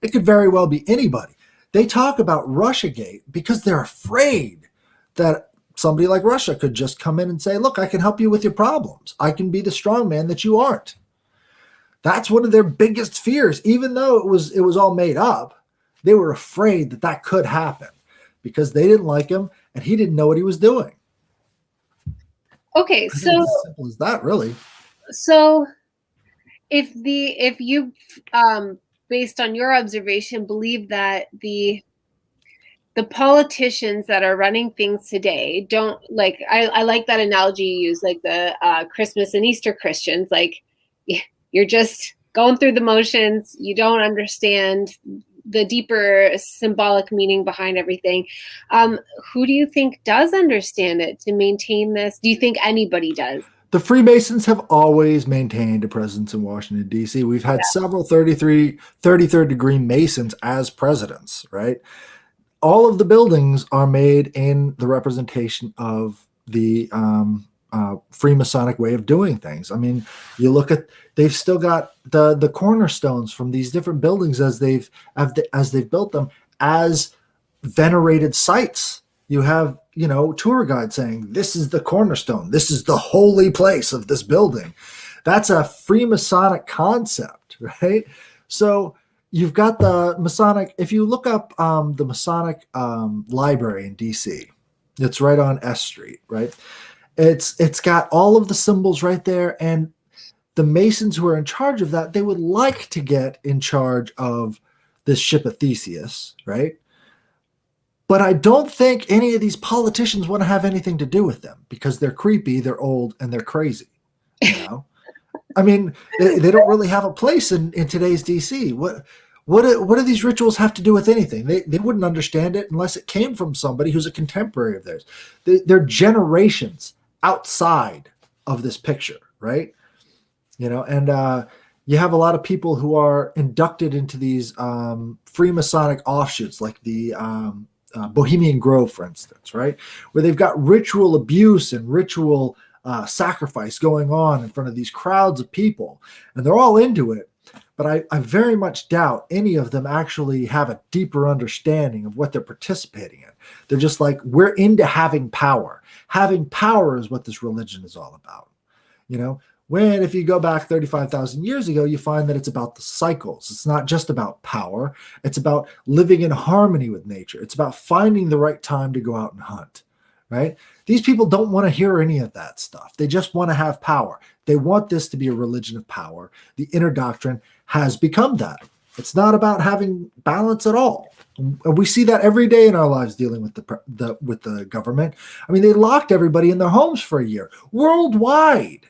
it could very well be anybody. They talk about Russiagate because they're afraid that somebody like Russia could just come in and say, look, I can help you with your problems. I can be the strong man that you aren't. That's one of their biggest fears. Even though it was all made up, they were afraid that could happen because they didn't like him and he didn't know what he was doing. Okay, so as simple as that, really. So if you based on your observation believe that the politicians that are running things today don't like, I like that analogy you use, like the Christmas and Easter Christians, like you're just going through the motions, you don't understand the deeper symbolic meaning behind everything. Who do you think does understand it to maintain this? Do you think anybody does? The Freemasons have always maintained a presence in Washington, D.C. We've had several 33rd degree Masons as presidents, right? All of the buildings are made in the representation of the Freemasonic way of doing things. I mean, you look at, they've still got the cornerstones from these different buildings as they've built them as venerated sites. You have, tour guides saying, this is the cornerstone. This is the holy place of this building. That's a Freemasonic concept, right? So you've got the Masonic. If you look up the Masonic library in DC, it's right on S Street, right? It's got all of the symbols right there, and the Masons who are in charge of that, they would like to get in charge of this Ship of Theseus, right? But I don't think any of these politicians want to have anything to do with them because they're creepy, they're old, and they're crazy. You know, I mean, they don't really have a place in today's DC. What do these rituals have to do with anything? They wouldn't understand it unless it came from somebody who's a contemporary of theirs. They're generations outside of this picture, right? You know, and you have a lot of people who are inducted into these Freemasonic offshoots, like the Bohemian Grove, for instance, right? Where they've got ritual abuse and ritual sacrifice going on in front of these crowds of people. And they're all into it. But I very much doubt any of them actually have a deeper understanding of what they're participating in. They're just like, we're into having power. Having power is what this religion is all about. You know, when if you go back 35,000 years ago, you find that it's about the cycles. It's not just about power. It's about living in harmony with nature. It's about finding the right time to go out and hunt, right? These people don't want to hear any of that stuff. They just want to have power. They want this to be a religion of power. The inner doctrine has become that. It's not about having balance at all. And we see that every day in our lives dealing with the government. I mean, they locked everybody in their homes for a year worldwide.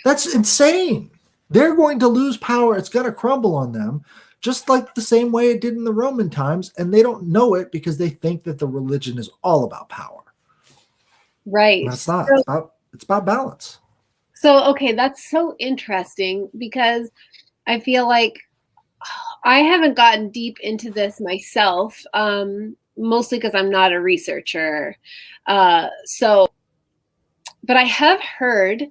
That's insane. They're going to lose power. It's going to crumble on them, just like the same way it did in the Roman times. And they don't know it because they think that the religion is all about power. Right. And it's not. It's about balance. So, okay, that's so interesting because I feel like I haven't gotten deep into this myself, mostly because I'm not a researcher. But I have heard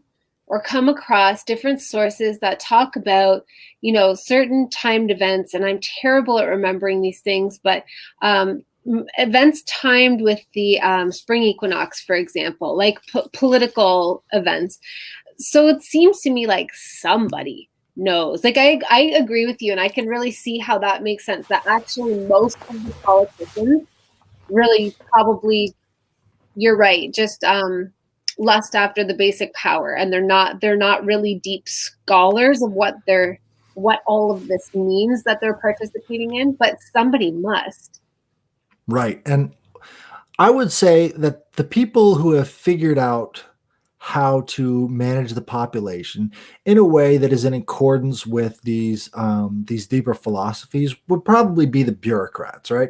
or come across different sources that talk about, you know, certain timed events, and I'm terrible at remembering these things, but events timed with the spring equinox, for example, like political events. So it seems to me like somebody knows. Like I agree with you, and I can really see how that makes sense, that actually most of the politicians really probably, you're right, just lust after the basic power, and they're not really deep scholars of what all of this means that they're participating in, but somebody must. Right. And I would say that the people who have figured out how to manage the population in a way that is in accordance with these deeper philosophies would probably be the bureaucrats, right?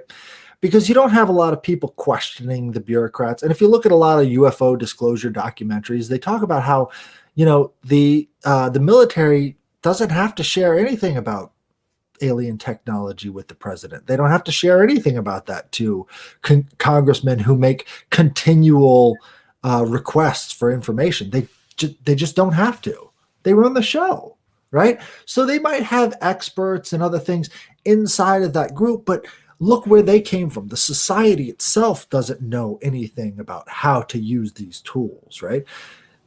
Because you don't have a lot of people questioning the bureaucrats. And if you look at a lot of UFO disclosure documentaries, they talk about how, you know, the military doesn't have to share anything about alien technology with the president. They don't have to share anything about that to congressmen who make continual requests for information. They just don't have to. They run the show, right? So they might have experts and other things inside of that group, but look where they came from. The society itself doesn't know anything about how to use these tools, right?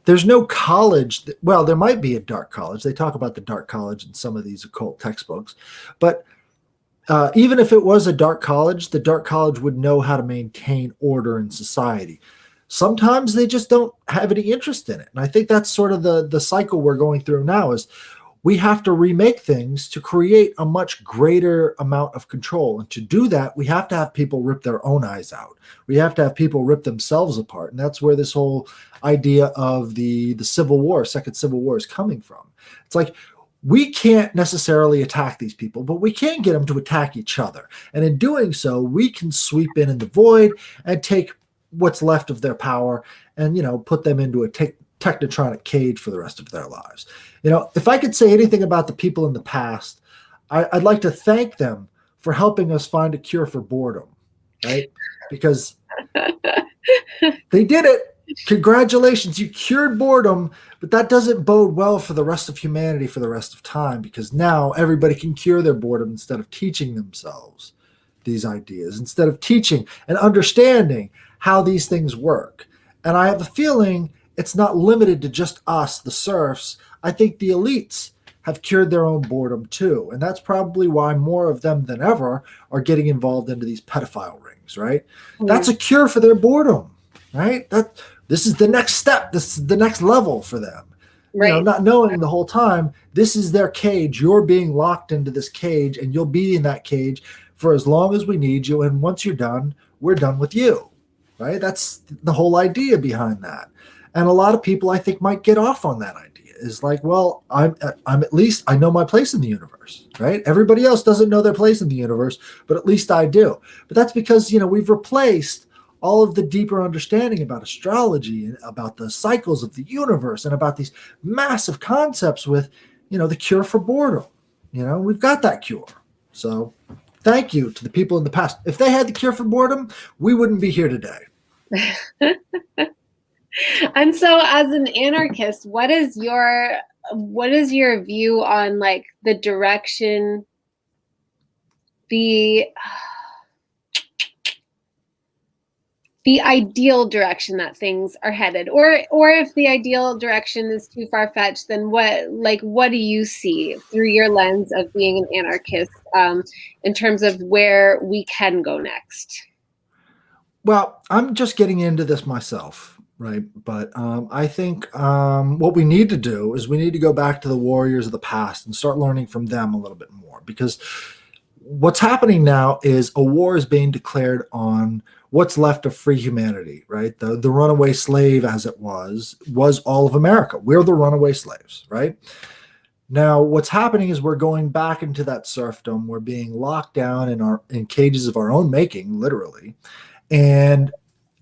There's no college. Well, there might be a dark college. They talk about the dark college in some of these occult textbooks. But even if it was a dark college, the dark college would know how to maintain order in society. Sometimes they just don't have any interest in it. And I think that's sort of the cycle we're going through now is we have to remake things to create a much greater amount of control. And to do that, we have to have people rip their own eyes out. We have to have people rip themselves apart. And that's where this whole idea of the Civil War, Second Civil War, is coming from. It's like, we can't necessarily attack these people, but we can get them to attack each other. And in doing so, we can sweep in the void and take what's left of their power and, you know, put them into a technotronic cage for the rest of their lives. You know, if I could say anything about the people in the past, I'd like to thank them for helping us find a cure for boredom, right? Because they did it. Congratulations, you cured boredom, but that doesn't bode well for the rest of humanity for the rest of time, because now everybody can cure their boredom instead of teaching themselves these ideas, instead of teaching and understanding how these things work. And I have a feeling it's not limited to just us, the serfs. I think the elites have cured their own boredom too. And that's probably why more of them than ever are getting involved into these pedophile rings, right? That's a cure for their boredom, right? This is the next step. This is the next level for them. Right. Not knowing the whole time, this is their cage. You're being locked into this cage, and you'll be in that cage for as long as we need you. And once you're done, we're done with you, right? That's the whole idea behind that. And a lot of people, I think, might get off on that idea. Is like, well, I'm at least I know my place in the universe, right? Everybody else doesn't know their place in the universe, but at least I do. But that's because, we've replaced all of the deeper understanding about astrology and about the cycles of the universe and about these massive concepts with, the cure for boredom. We've got that cure. So thank you to the people in the past. If they had the cure for boredom, we wouldn't be here today. And so as an anarchist, what is your view on like the direction, the ideal direction that things are headed, or if the ideal direction is too far-fetched, then what do you see through your lens of being an anarchist in terms of where we can go next? Well, I'm just getting into this myself, right? But I think what we need to do is we need to go back to the warriors of the past and start learning from them a little bit more, because what's happening now is a war is being declared on what's left of free humanity, right? The runaway slave, as it was all of America. We're the runaway slaves, right? Now, what's happening is we're going back into that serfdom. We're being locked down in cages of our own making, literally, and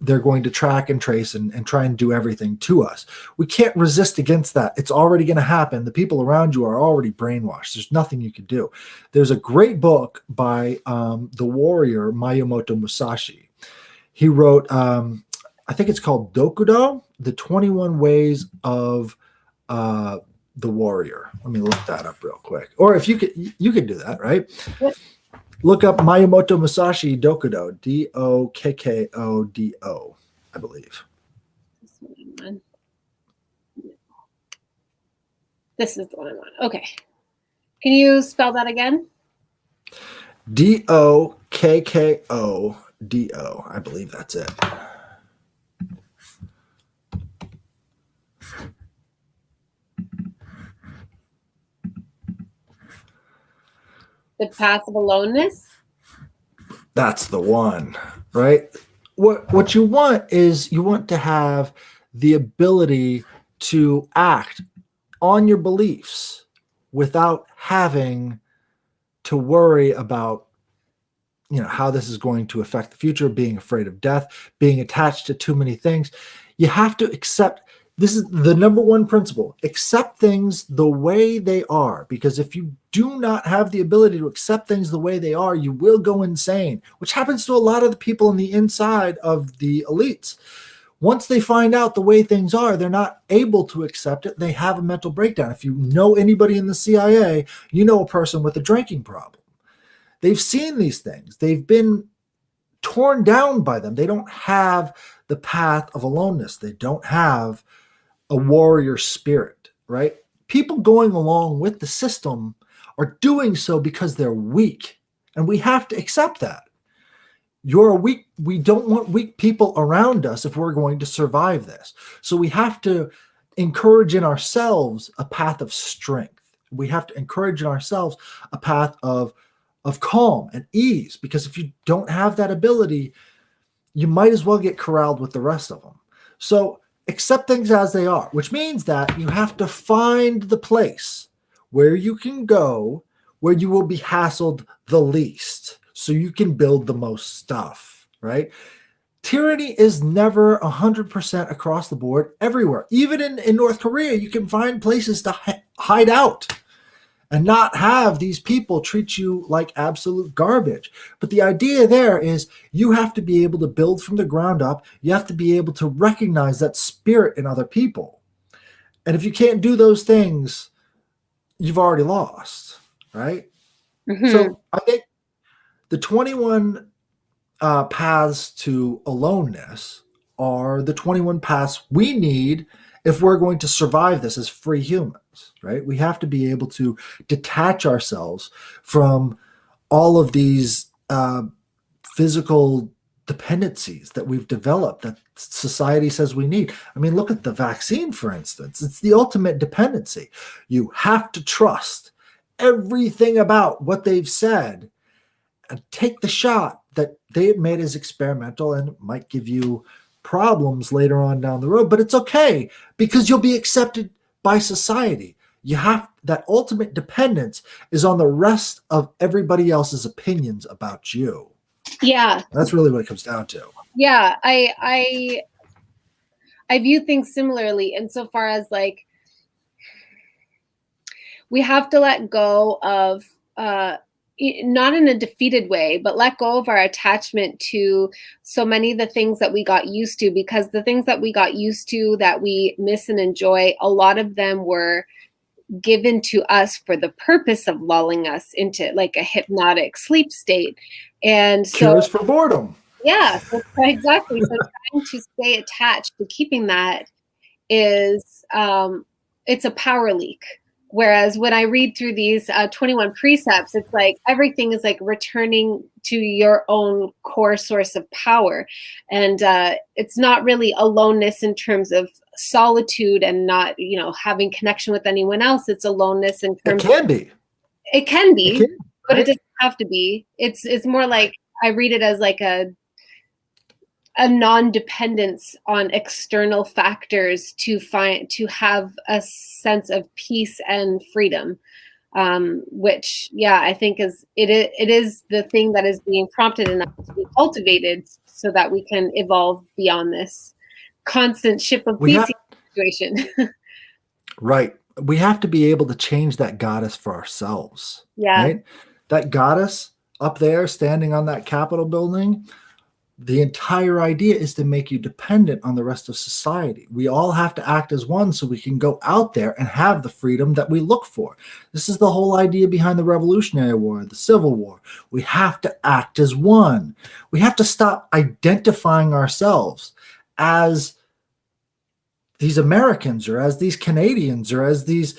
they're going to track and trace and try and do everything to us. We can't resist against that. It's already going to happen. The people around you are already brainwashed. There's nothing you can do. There's a great book by the warrior Miyamoto Musashi. He wrote, I think it's called Dokudo, The 21 Ways of the Warrior. Let me look that up real quick. Or if you could do that, right? Yep. Look up Miyamoto Musashi Dokudo, Dokkodo, I believe. This is the one I want. Okay. Can you spell that again? Dokkodo, I believe that's it. The Path of Aloneness? That's the one, right? What you want is you want to have the ability to act on your beliefs without having to worry about how this is going to affect the future, being afraid of death, being attached to too many things. You have to accept. This is the number one principle. Accept things the way they are, because if you do not have the ability to accept things the way they are, you will go insane, which happens to a lot of the people on the inside of the elites. Once they find out the way things are, they're not able to accept it. They have a mental breakdown. If you know anybody in the CIA, you know a person with a drinking problem. They've seen these things. They've been torn down by them. They don't have the path of aloneness. They don't have a warrior spirit, right? People going along with the system are doing so because they're weak. And we have to accept that. You're weak. We don't want weak people around us if we're going to survive this. So we have to encourage in ourselves a path of strength. We have to encourage in ourselves a path of calm and ease, because if you don't have that ability, you might as well get corralled with the rest of them. So accept things as they are, which means that you have to find the place where you can go, where you will be hassled the least, so you can build the most stuff, right? Tyranny is never 100% across the board everywhere. Even in North Korea, you can find places to hide out and not have these people treat you like absolute garbage. But the idea there is you have to be able to build from the ground up. You have to be able to recognize that spirit in other people. And if you can't do those things, you've already lost, right? Mm-hmm. So I think the 21 paths to aloneness are the 21 paths we need if we're going to survive this as free humans, right? We have to be able to detach ourselves from all of these physical dependencies that we've developed that society says we need. I mean, look at the vaccine, for instance. It's the ultimate dependency. You have to trust everything about what they've said and take the shot that they made as experimental and might give you problems later on down the road, but it's okay because you'll be accepted by society. You have that ultimate dependence is on the rest of everybody else's opinions about you. Yeah, that's really what it comes down to. Yeah, I view things similarly insofar as like we have to let go of not in a defeated way, but let go of our attachment to so many of the things that we got used to, because the things that we got used to that we miss and enjoy, a lot of them were given to us for the purpose of lulling us into like a hypnotic sleep state. And so cures for boredom. Yeah, exactly. So trying to stay attached to keeping that is it's a power leak. Whereas when I read through these 21 precepts, it's like everything is like returning to your own core source of power. And it's not really aloneness in terms of solitude and not, having connection with anyone else. It's aloneness in terms It can be. It can be, right? But it doesn't have to be. It's more like I read it as like a non-dependence on external factors to have a sense of peace and freedom, which I think it is the thing that is being prompted enough to be cultivated so that we can evolve beyond this constant Ship of Theseus situation. Right. We have to be able to change that goddess for ourselves. Yeah. Right? That goddess up there standing on that Capitol building, the entire idea is to make you dependent on the rest of society. We all have to act as one so we can go out there and have the freedom that we look for. This is the whole idea behind the Revolutionary War, the Civil War. We have to act as one. We have to stop identifying ourselves as these Americans or as these Canadians or as these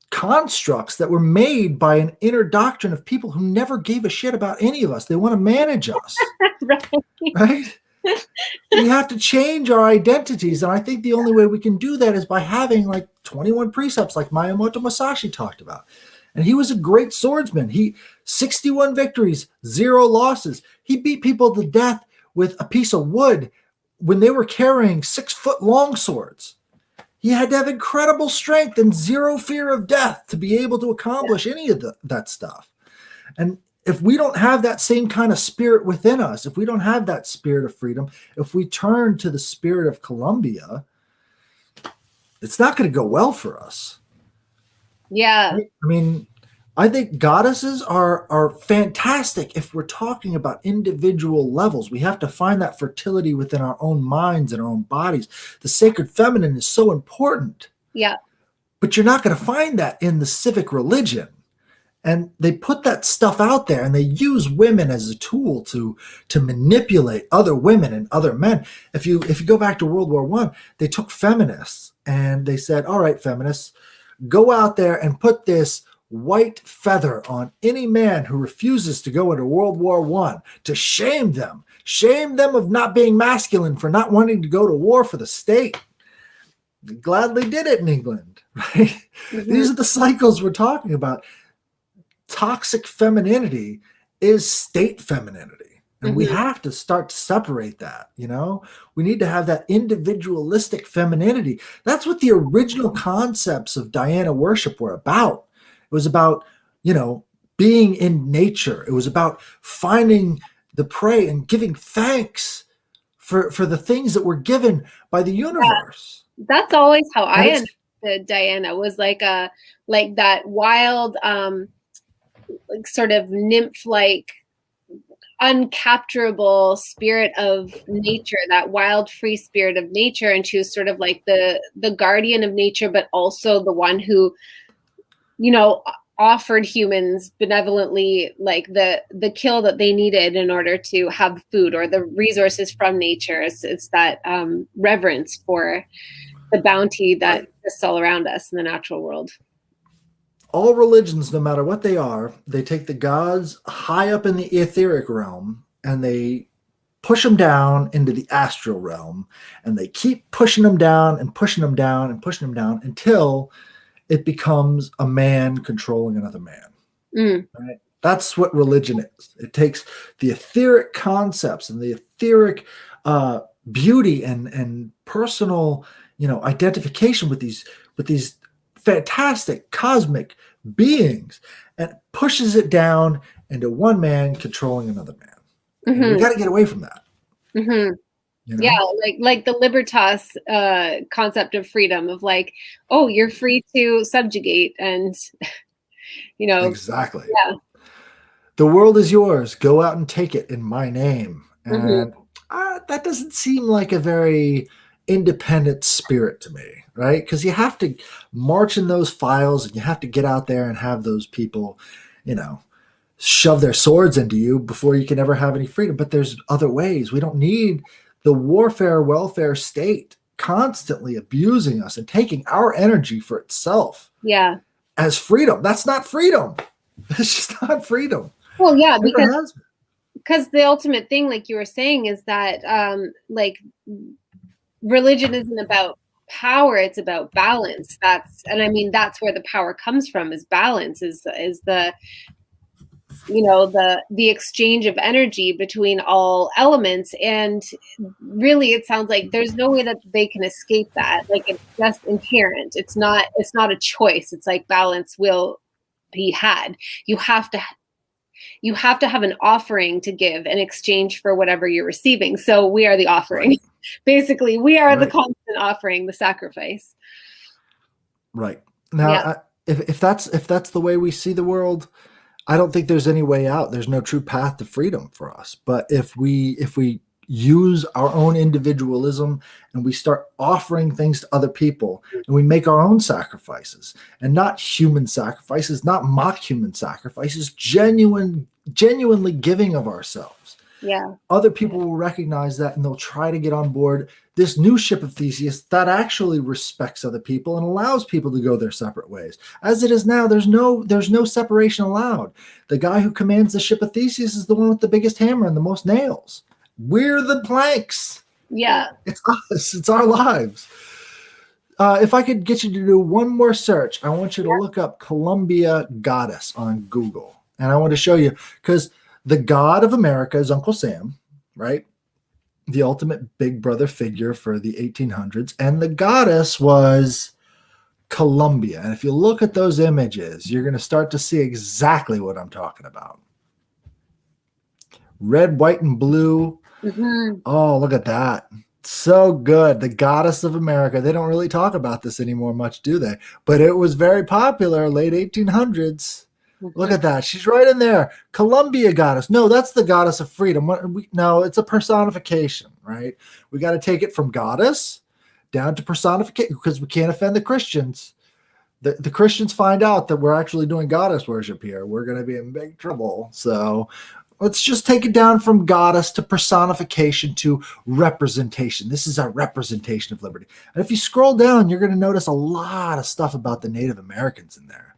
constructs that were made by an inner doctrine of people who never gave a shit about any of us. They want to manage us. Right? We have to change our identities. And I think the only way we can do that is by having like 21 precepts like Miyamoto Musashi talked about. And he was a great swordsman. 61 victories, 0 losses. He beat people to death with a piece of wood when they were carrying 6-foot long swords. He had to have incredible strength and 0 fear of death to be able to accomplish any of that stuff. And if we don't have that same kind of spirit within us, if we don't have that spirit of freedom, if we turn to the spirit of Columbia, it's not going to go well for us. Yeah. I mean, I think goddesses are fantastic if we're talking about individual levels. We have to find that fertility within our own minds and our own bodies. The sacred feminine is so important. Yeah. But you're not going to find that in the civic religion. And they put that stuff out there and they use women as a tool to manipulate other women and other men. If you go back to World War I, they took feminists and they said, all right, feminists, go out there and put this white feather on any man who refuses to go into World War I to shame them of not being masculine, for not wanting to go to war for the state. They gladly did it in England, right? Mm-hmm. These are the cycles we're talking about. Toxic femininity is state femininity. And we have to start to separate that, We need to have that individualistic femininity. That's what the original concepts of Diana worship were about. It was about, being in nature. It was about finding the prey and giving thanks for the things that were given by the universe. Yeah. That's always how I understood Diana, was like that wild, like sort of nymph-like, uncapturable spirit of nature, that wild, free spirit of nature. And she was sort of like the guardian of nature, but also the one who, offered humans benevolently like the kill that they needed in order to have food or the resources from nature. It's that reverence for the bounty that exists all around us in the natural world. All religions, no matter what they are, they take the gods high up in the etheric realm and they push them down into the astral realm, and they keep pushing them down and pushing them down and pushing them down until it becomes a man controlling another man. Right? That's what religion is. It takes the etheric concepts and the etheric beauty and personal, identification with these fantastic cosmic beings, and pushes it down into one man controlling another man. Mm-hmm. We got to get away from that. Mm-hmm. Yeah, like the libertas concept of freedom, of like, oh, you're free to subjugate, and exactly. Yeah, the world is yours. Go out and take it in my name. And that doesn't seem like a very independent spirit to me, right? Because you have to march in those files, and you have to get out there and have those people, shove their swords into you before you can ever have any freedom. But there's other ways. We don't need the warfare welfare state constantly abusing us and taking our energy for itself. Yeah. As freedom. That's not freedom. It's just not freedom. Well, yeah, because the ultimate thing, like you were saying, is that religion isn't about power, it's about balance. That's where the power comes from, is balance, is the the exchange of energy between all elements. And really, it sounds like there's no way that they can escape that. Like, it's just inherent. It's not a choice. It's like balance will be had. You have to have an offering to give in exchange for whatever you're receiving. So we are the offering. Right. Basically, we are the constant offering, the sacrifice. Right. Now, if that's the way we see the world, I don't think there's any way out. There's no true path to freedom for us. But if we use our own individualism and we start offering things to other people, and we make our own sacrifices, and not human sacrifices, not mock human sacrifices, genuinely giving of ourselves. Yeah. Other people will recognize that, and they'll try to get on board this new Ship of Theseus that actually respects other people and allows people to go their separate ways. As it is now, there's no separation allowed. The guy who commands the Ship of Theseus is the one with the biggest hammer and the most nails. We're the planks. Yeah. It's us. It's our lives. If I could get you to do one more search, I want you to look up Columbia Goddess on Google. And I want to show you, because the god of America is Uncle Sam, right? The ultimate big brother figure for the 1800s. And the goddess was Columbia. And if you look at those images, you're going to start to see exactly what I'm talking about. Red, white, and blue. Mm-hmm. Oh, look at that. So good. The goddess of America. They don't really talk about this anymore much, do they? But it was very popular, late 1800s. Look at that. She's right in there. Columbia goddess. No, that's the goddess of freedom. No, it's a personification, right? We got to take it from goddess down to personification, because we can't offend the Christians. The Christians find out that we're actually doing goddess worship here, we're going to be in big trouble. So let's just take it down from goddess to personification to representation. This is our representation of liberty. And if you scroll down, you're going to notice a lot of stuff about the Native Americans in there,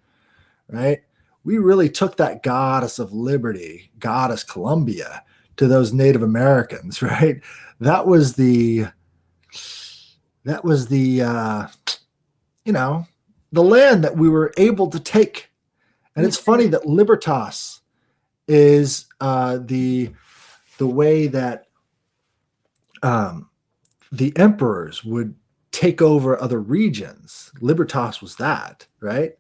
right? We really took that goddess of liberty, goddess Columbia, to those Native Americans, right? That was the land that we were able to take. And it's funny that libertas is the way that the emperors would take over other regions. Libertas was that, right?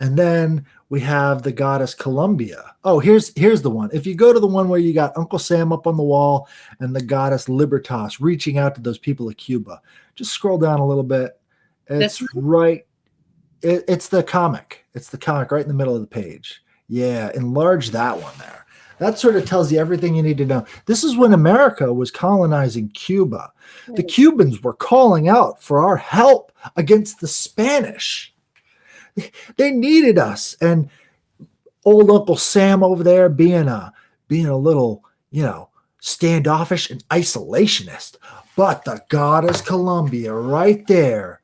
And then we have the goddess Columbia. Oh, here's the one. If you go to the one where you got Uncle Sam up on the wall and the goddess Libertas reaching out to those people of Cuba, just scroll down a little bit. It's right. It's the comic. It's the comic right in the middle of the page. Yeah, enlarge that one there. That sort of tells you everything you need to know. This is when America was colonizing Cuba. The Cubans were calling out for our help against the Spanish. They needed us. And old Uncle Sam over there being a little, standoffish and isolationist. But the goddess Columbia right there,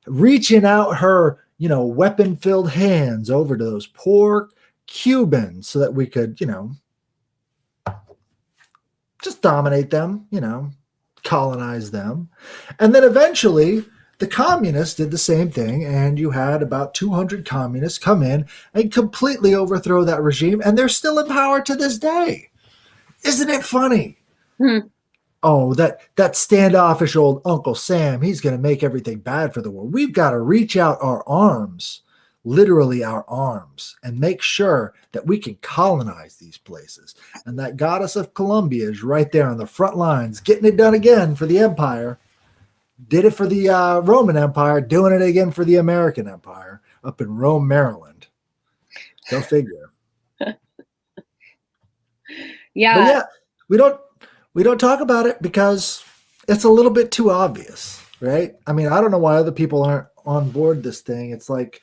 reaching out her, weapon-filled hands over to those poor Cubans so that we could, just dominate them, colonize them. And then eventually the communists did the same thing, and you had about 200 communists come in and completely overthrow that regime, and they're still in power to this day. Isn't it funny? Oh, that standoffish old Uncle Sam, he's going to make everything bad for the world. We've got to reach out our arms, literally our arms, and make sure that we can colonize these places. And that goddess of Columbia is right there on the front lines, getting it done again for the empire. Did it for the Roman Empire, doing it again for the American Empire up in Rome, Maryland. Go figure. Yeah. But yeah, we don't talk about it because it's a little bit too obvious, right? I mean, I don't know why other people aren't on board this thing. It's like,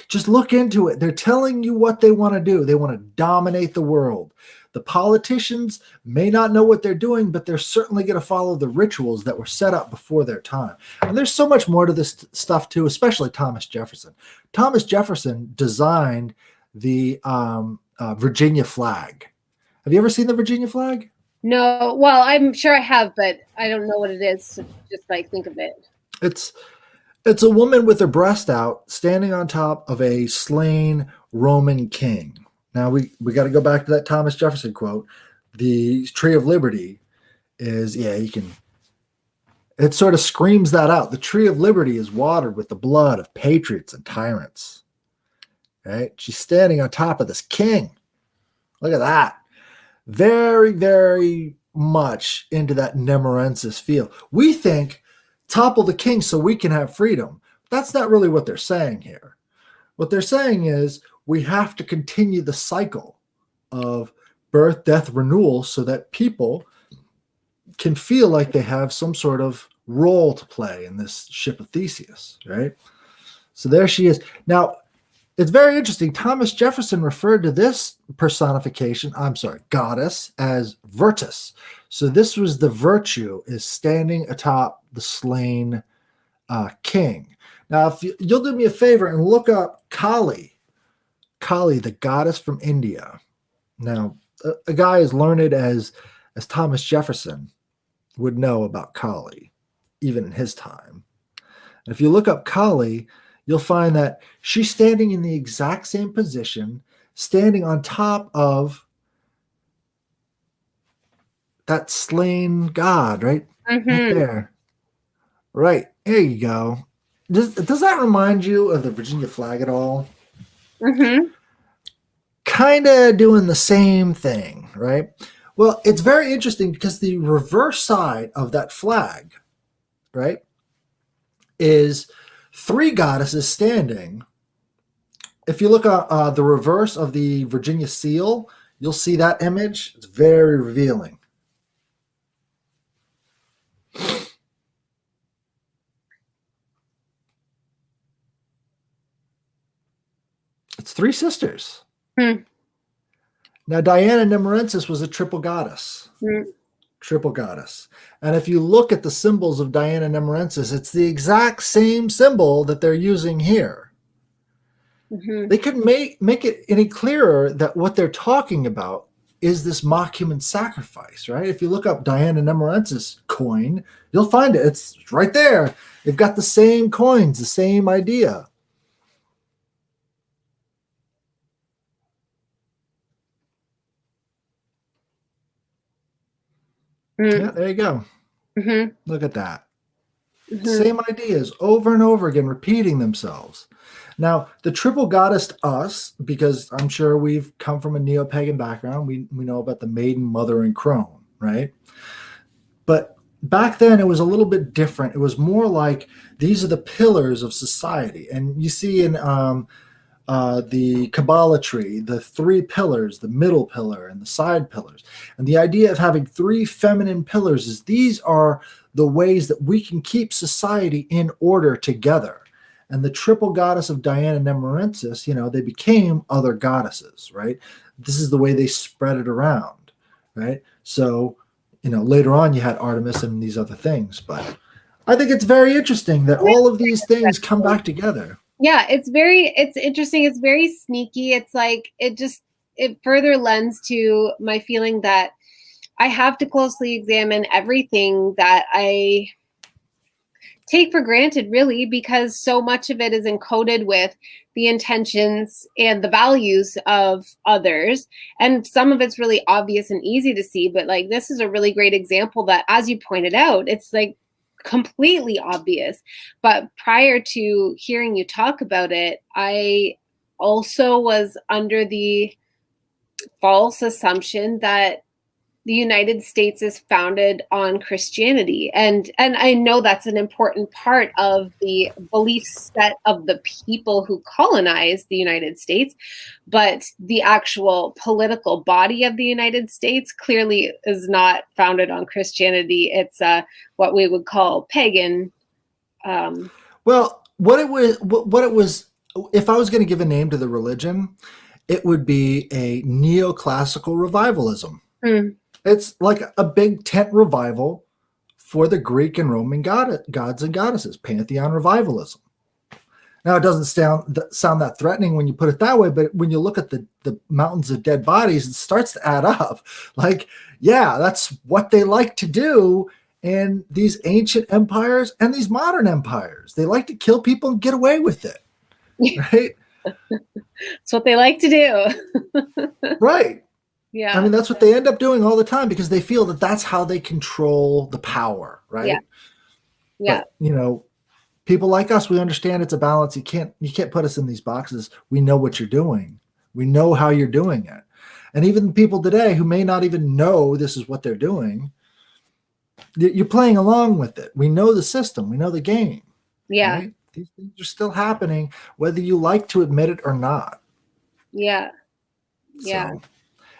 just look into it. They're telling you what they want to do. They want to dominate the world. The politicians may not know what they're doing, but they're certainly going to follow the rituals that were set up before their time. And there's so much more to this stuff too, especially Thomas Jefferson. Thomas Jefferson designed the Virginia flag. Have you ever seen the Virginia flag? No. Well, I'm sure I have, but I don't know what it is. So just think of it. It's a woman with her breast out standing on top of a slain Roman king. Now, we got to go back to that Thomas Jefferson quote. The Tree of Liberty is, it sort of screams that out. The Tree of Liberty is watered with the blood of patriots and tyrants. Right? She's standing on top of this king. Look at that. Very, very much into that Nemerensus feel. We think topple the king so we can have freedom. That's not really what they're saying here. What they're saying is we have to continue the cycle of birth, death, renewal so that people can feel like they have some sort of role to play in this Ship of Theseus, right? So there she is. Now, it's very interesting. Thomas Jefferson referred to this goddess, as Virtus. So this was the virtue, is standing atop the slain king. Now, if you'll do me a favor and look up Kali, the goddess from India. Now, a guy as learned as Thomas Jefferson would know about Kali, even in his time. And if you look up Kali, you'll find that she's standing in the exact same position, standing on top of that slain god, right? Mm-hmm. Right there. Right. There you go. Does that remind you of the Virginia flag at all? Mm-hmm. Kind of doing the same thing, right? Well, it's very interesting because the reverse side of that flag, right, is three goddesses standing. If you look at the reverse of the Virginia seal, you'll see that image. It's very revealing. It's three sisters. Now, Diana Nemerensus was a triple goddess. Triple goddess. And if you look at the symbols of Diana Nemerensus, it's the exact same symbol that they're using here. Mm-hmm. They couldn't make it any clearer that what they're talking about is this mock human sacrifice, right? If you look up Diana Nemerensus coin, you'll find it. It's right there. They've got the same coins, the same idea. Yeah, there you go. Mm-hmm. Look at that. Mm-hmm. Same ideas over and over again, repeating themselves. Now, the triple goddess to us, because I'm sure we've come from a neo-pagan background, we know about the maiden, mother, and crone, right? But back then, it was a little bit different. It was more like these are the pillars of society. And you see in the Kabbalah tree, the three pillars, the middle pillar and the side pillars. And the idea of having three feminine pillars is these are the ways that we can keep society in order together. And the triple goddess of Diana, Nemerensus, they became other goddesses, right? This is the way they spread it around, right? So, later on you had Artemis and these other things, but I think it's very interesting that all of these things come back together. Yeah, it's interesting. It's very sneaky. It's like, it further lends to my feeling that I have to closely examine everything that I take for granted, really, because so much of it is encoded with the intentions and the values of others. And some of it's really obvious and easy to see, but like, this is a really great example that, as you pointed out, it's like completely obvious. But prior to hearing you talk about it, I also was under the false assumption that the United States is founded on Christianity. And I know that's an important part of the belief set of the people who colonized the United States, but the actual political body of the United States clearly is not founded on Christianity. It's what we would call pagan. Well, what it was, if I was going to give a name to the religion, it would be a neoclassical revivalism. It's like a big tent revival for the Greek and Roman gods and goddesses, pantheon revivalism. Now, it doesn't sound that threatening when you put it that way, but when you look at the mountains of dead bodies, it starts to add up. Like, yeah, that's what they like to do in these ancient empires and these modern empires. They like to kill people and get away with it, right? That's what they like to do. Right. Yeah. I mean, that's what they end up doing all the time because they feel that that's how they control the power, right? Yeah. Yeah. But, people like us, we understand it's a balance. You can't put us in these boxes. We know what you're doing. We know how you're doing it. And even people today who may not even know this is what they're doing, you're playing along with it. We know the system. We know the game. Yeah. Right? These things are still happening, whether you like to admit it or not. Yeah. Yeah. So,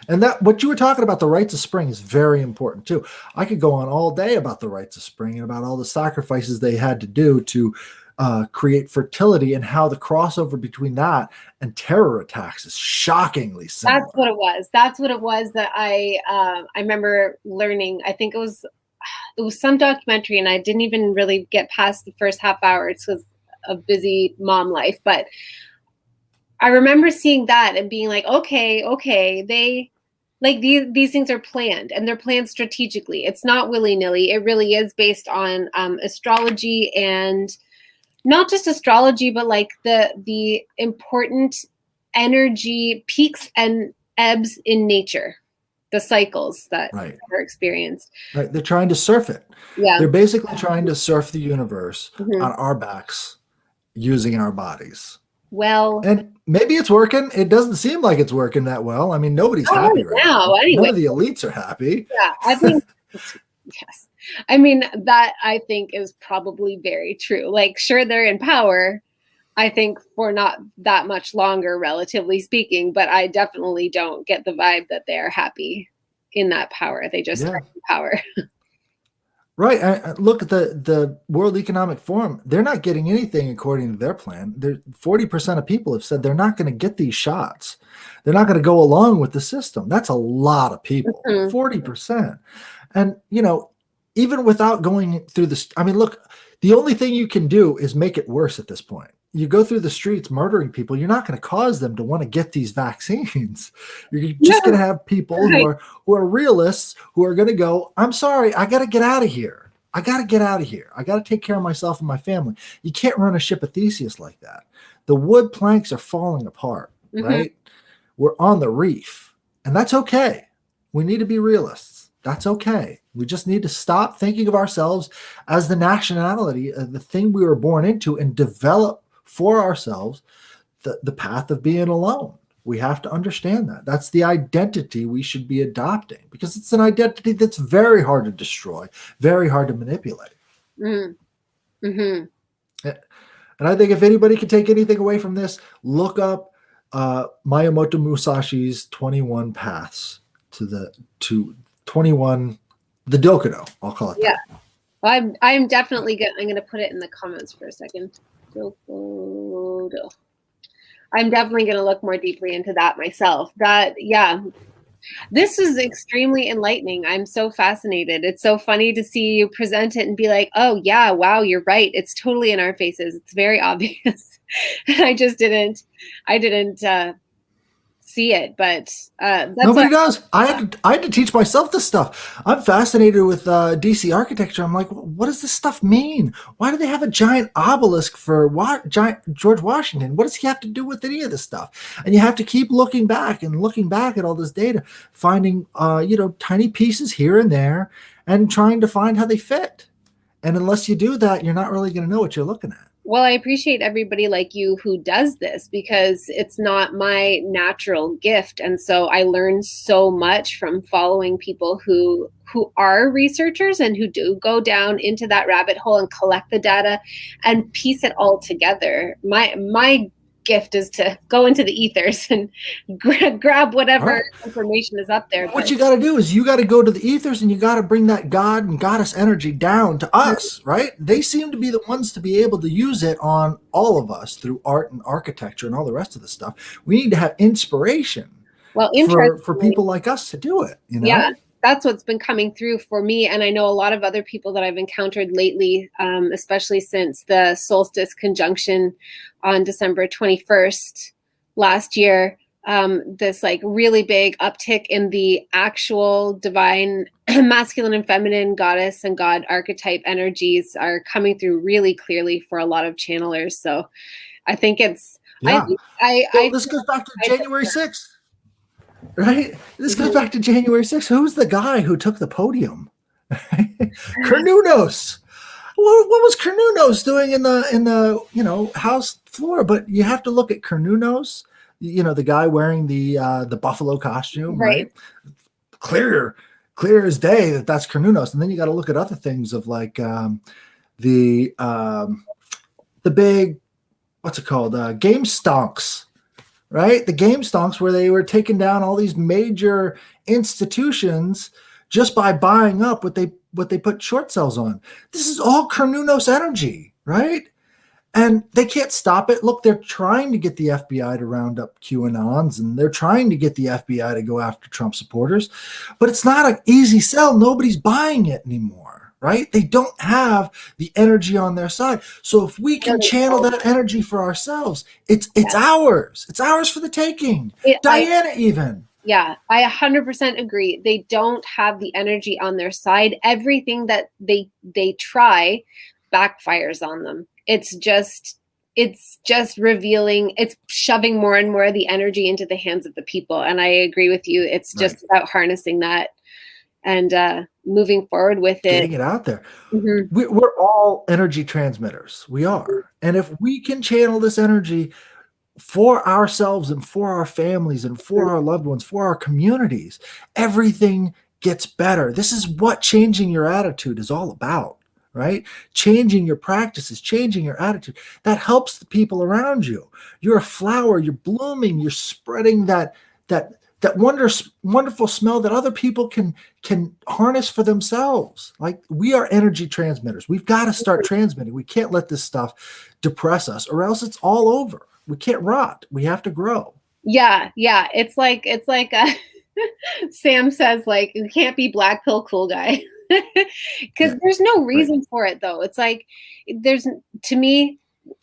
and that what you were talking about, the rites of spring, is very important too. I could go on all day about the rites of spring and about all the sacrifices they had to do to create fertility, and how the crossover between that and terror attacks is shockingly similar. That's what it was. That's what it was that I remember learning. I think it was some documentary, and I didn't even really get past the first half hour. It was a busy mom life, but I remember seeing that and being like, okay, they like these things are planned, and they're planned strategically. It's not willy-nilly. It really is based on astrology, and not just astrology, but like the important energy peaks and ebbs in nature, the cycles that Right. are experienced. Right. They're trying to surf it. Yeah. They're basically trying to surf the universe on our backs using our bodies. Well, and maybe it's working. It doesn't seem like it's working that well. I mean, nobody's happy right now. Anyway. None of the elites are happy. Yeah, I think yes. I mean, that I think is probably very true. Like, sure, they're in power, I think, for not that much longer, relatively speaking, but I definitely don't get the vibe that they're happy in that power. They just are in power. Right. Look at the World Economic Forum. They're not getting anything according to their plan. 40% of people have said they're not going to get these shots. They're not going to go along with the system. That's a lot of people, 40%. And, even without going through this, I mean, look, the only thing you can do is make it worse at this point. You go through the streets murdering people, you're not going to cause them to want to get these vaccines. You're just going to have people who are realists, who are going to go, I'm sorry, I got to get out of here. I got to take care of myself and my family. You can't run a Ship of Theseus like that. The wood planks are falling apart, right? We're on the reef, and that's okay. We need to be realists. That's okay. We just need to stop thinking of ourselves as the nationality, the thing we were born into, and develop for ourselves the path of being alone. We have to understand that. That's the identity we should be adopting, because it's an identity that's very hard to destroy, very hard to manipulate. And I think if anybody can take anything away from this, look up Miyamoto Musashi's 21 Paths to 21, the Dokudo, I'll call it that. I'm definitely good. I'm going to put it in the comments for a second. I'm definitely going to look more deeply into that myself. This is extremely enlightening. I'm so fascinated. It's so funny to see you present it and be like, oh yeah, wow, you're right. It's totally in our faces. It's very obvious. I didn't see it, but that's Nobody does. I had to teach myself this stuff. I'm fascinated with DC architecture. I'm like, what does this stuff mean? Why do they have a giant obelisk for giant George Washington? What does he have to do with any of this stuff? And you have to keep looking back at all this data, finding tiny pieces here and there, and trying to find how they fit. And unless you do that, you're not really going to know what you're looking at. Well, I appreciate everybody like you who does this, because it's not my natural gift. And so I learn so much from following people who are researchers and who do go down into that rabbit hole and collect the data and piece it all together. My gift is to go into the ethers and grab whatever information is up there. What you got to do is you got to go to the ethers and you got to bring that God and goddess energy down to us, right? They seem to be the ones to be able to use it on all of us through art and architecture and all the rest of the stuff. We need to have inspiration for people like us to do it, you know? Yeah. That's what's been coming through for me. And I know a lot of other people that I've encountered lately, especially since the solstice conjunction on December 21st last year, this like really big uptick in the actual divine masculine and feminine goddess and god archetype energies are coming through really clearly for a lot of channelers. So I think it's, this goes back to January 6th. Right? This goes back to January 6th. Who's the guy who took the podium? Cernunnos. What was Cernunnos doing in the house floor? But you have to look at Cernunnos, the guy wearing the buffalo costume, right? Clear as day that's Cernunnos. And then you got to look at other things of like the big, what's it called? Game stonks. Right? The game stonks where they were taking down all these major institutions just by buying up what they put short sales on. This is all Cernunnos energy, right? And they can't stop it. Look, they're trying to get the FBI to round up QAnons, and they're trying to get the FBI to go after Trump supporters. But it's not an easy sell. Nobody's buying it anymore, right? They don't have the energy on their side. So if we can channel that energy for ourselves, it's ours. It's ours for the taking. Diana even. Yeah, I 100% agree. They don't have the energy on their side. Everything that they try backfires on them. It's just revealing, it's shoving more and more of the energy into the hands of the people. And I agree with you. It's just about harnessing that and moving forward with it. Getting it out there. Mm-hmm. We're all energy transmitters. We are. And if we can channel this energy for ourselves and for our families and for our loved ones, for our communities, everything gets better. This is what changing your attitude is all about. Right? Changing your practices, changing your attitude. That helps the people around you. You're a flower, you're blooming, you're spreading that wonderful smell that other people can harness for themselves. Like, we are energy transmitters. We've got to start transmitting. We can't let this stuff depress us, or else it's all over. We can't rot. We have to grow. Yeah. It's like Sam says, like, you can't be black pill cool guy. Because there's no reason for it, though. It's like, to me,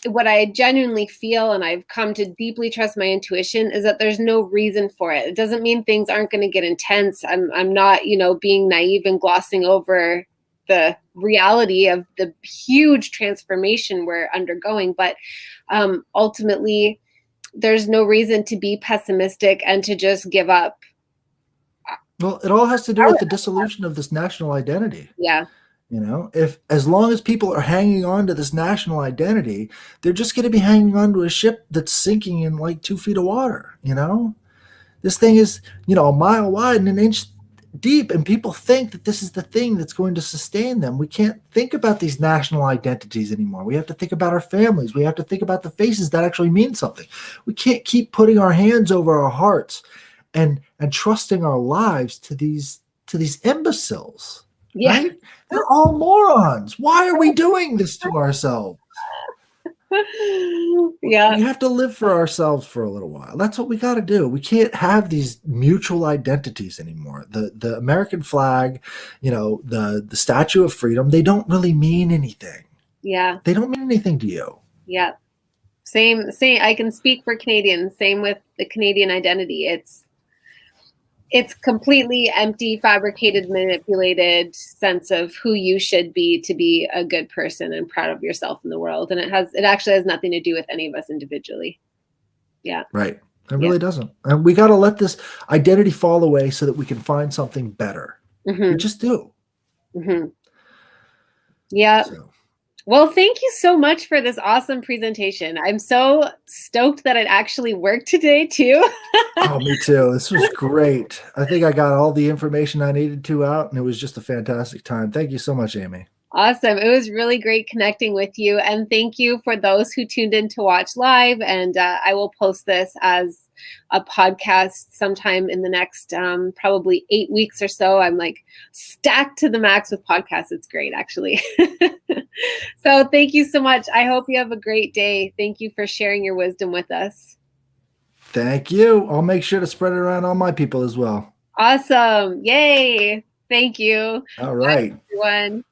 what I genuinely feel, and I've come to deeply trust my intuition, is that there's no reason for it. It doesn't mean things aren't going to get intense. I'm not, being naive and glossing over the reality of the huge transformation we're undergoing. But ultimately, there's no reason to be pessimistic and to just give up. Well, it all has to do with the dissolution of this national identity. Yeah. As long as people are hanging on to this national identity, they're just going to be hanging on to a ship that's sinking in like 2 feet of water. This thing is, a mile wide and an inch deep, and people think that this is the thing that's going to sustain them. We can't think about these national identities anymore. We have to think about our families. We have to think about the faces that actually mean something. We can't keep putting our hands over our hearts and trusting our lives to these imbeciles. Yeah. Right? They're all morons. Why are we doing this to ourselves? Yeah. We have to live for ourselves for a little while. That's what we got to do. We can't have these mutual identities anymore. The American flag, the Statue of Freedom, they don't really mean anything. Yeah. They don't mean anything to you. Yeah. Same. I can speak for Canadians. Same with the Canadian identity. It's completely empty, fabricated, manipulated sense of who you should be to be a good person and proud of yourself in the world. And it actually has nothing to do with any of us individually. Yeah. Right. It really doesn't. And we got to let this identity fall away so that we can find something better. We just do. Yeah. So. Well, thank you so much for this awesome presentation. I'm so stoked that it actually worked today too. Oh, me too. This was great. I think I got all the information I needed to out, and it was just a fantastic time. Thank you so much, Amy. Awesome. It was really great connecting with you. And thank you for those who tuned in to watch live. And I will post this as a podcast sometime in the next probably 8 weeks or so. I'm like stacked to the max with podcasts. It's great, actually. So thank you so much. I hope you have a great day. Thank you for sharing your wisdom with us. Thank you. I'll make sure to spread it around all my people as well. Awesome. Yay. Thank you. All right. Bye, everyone.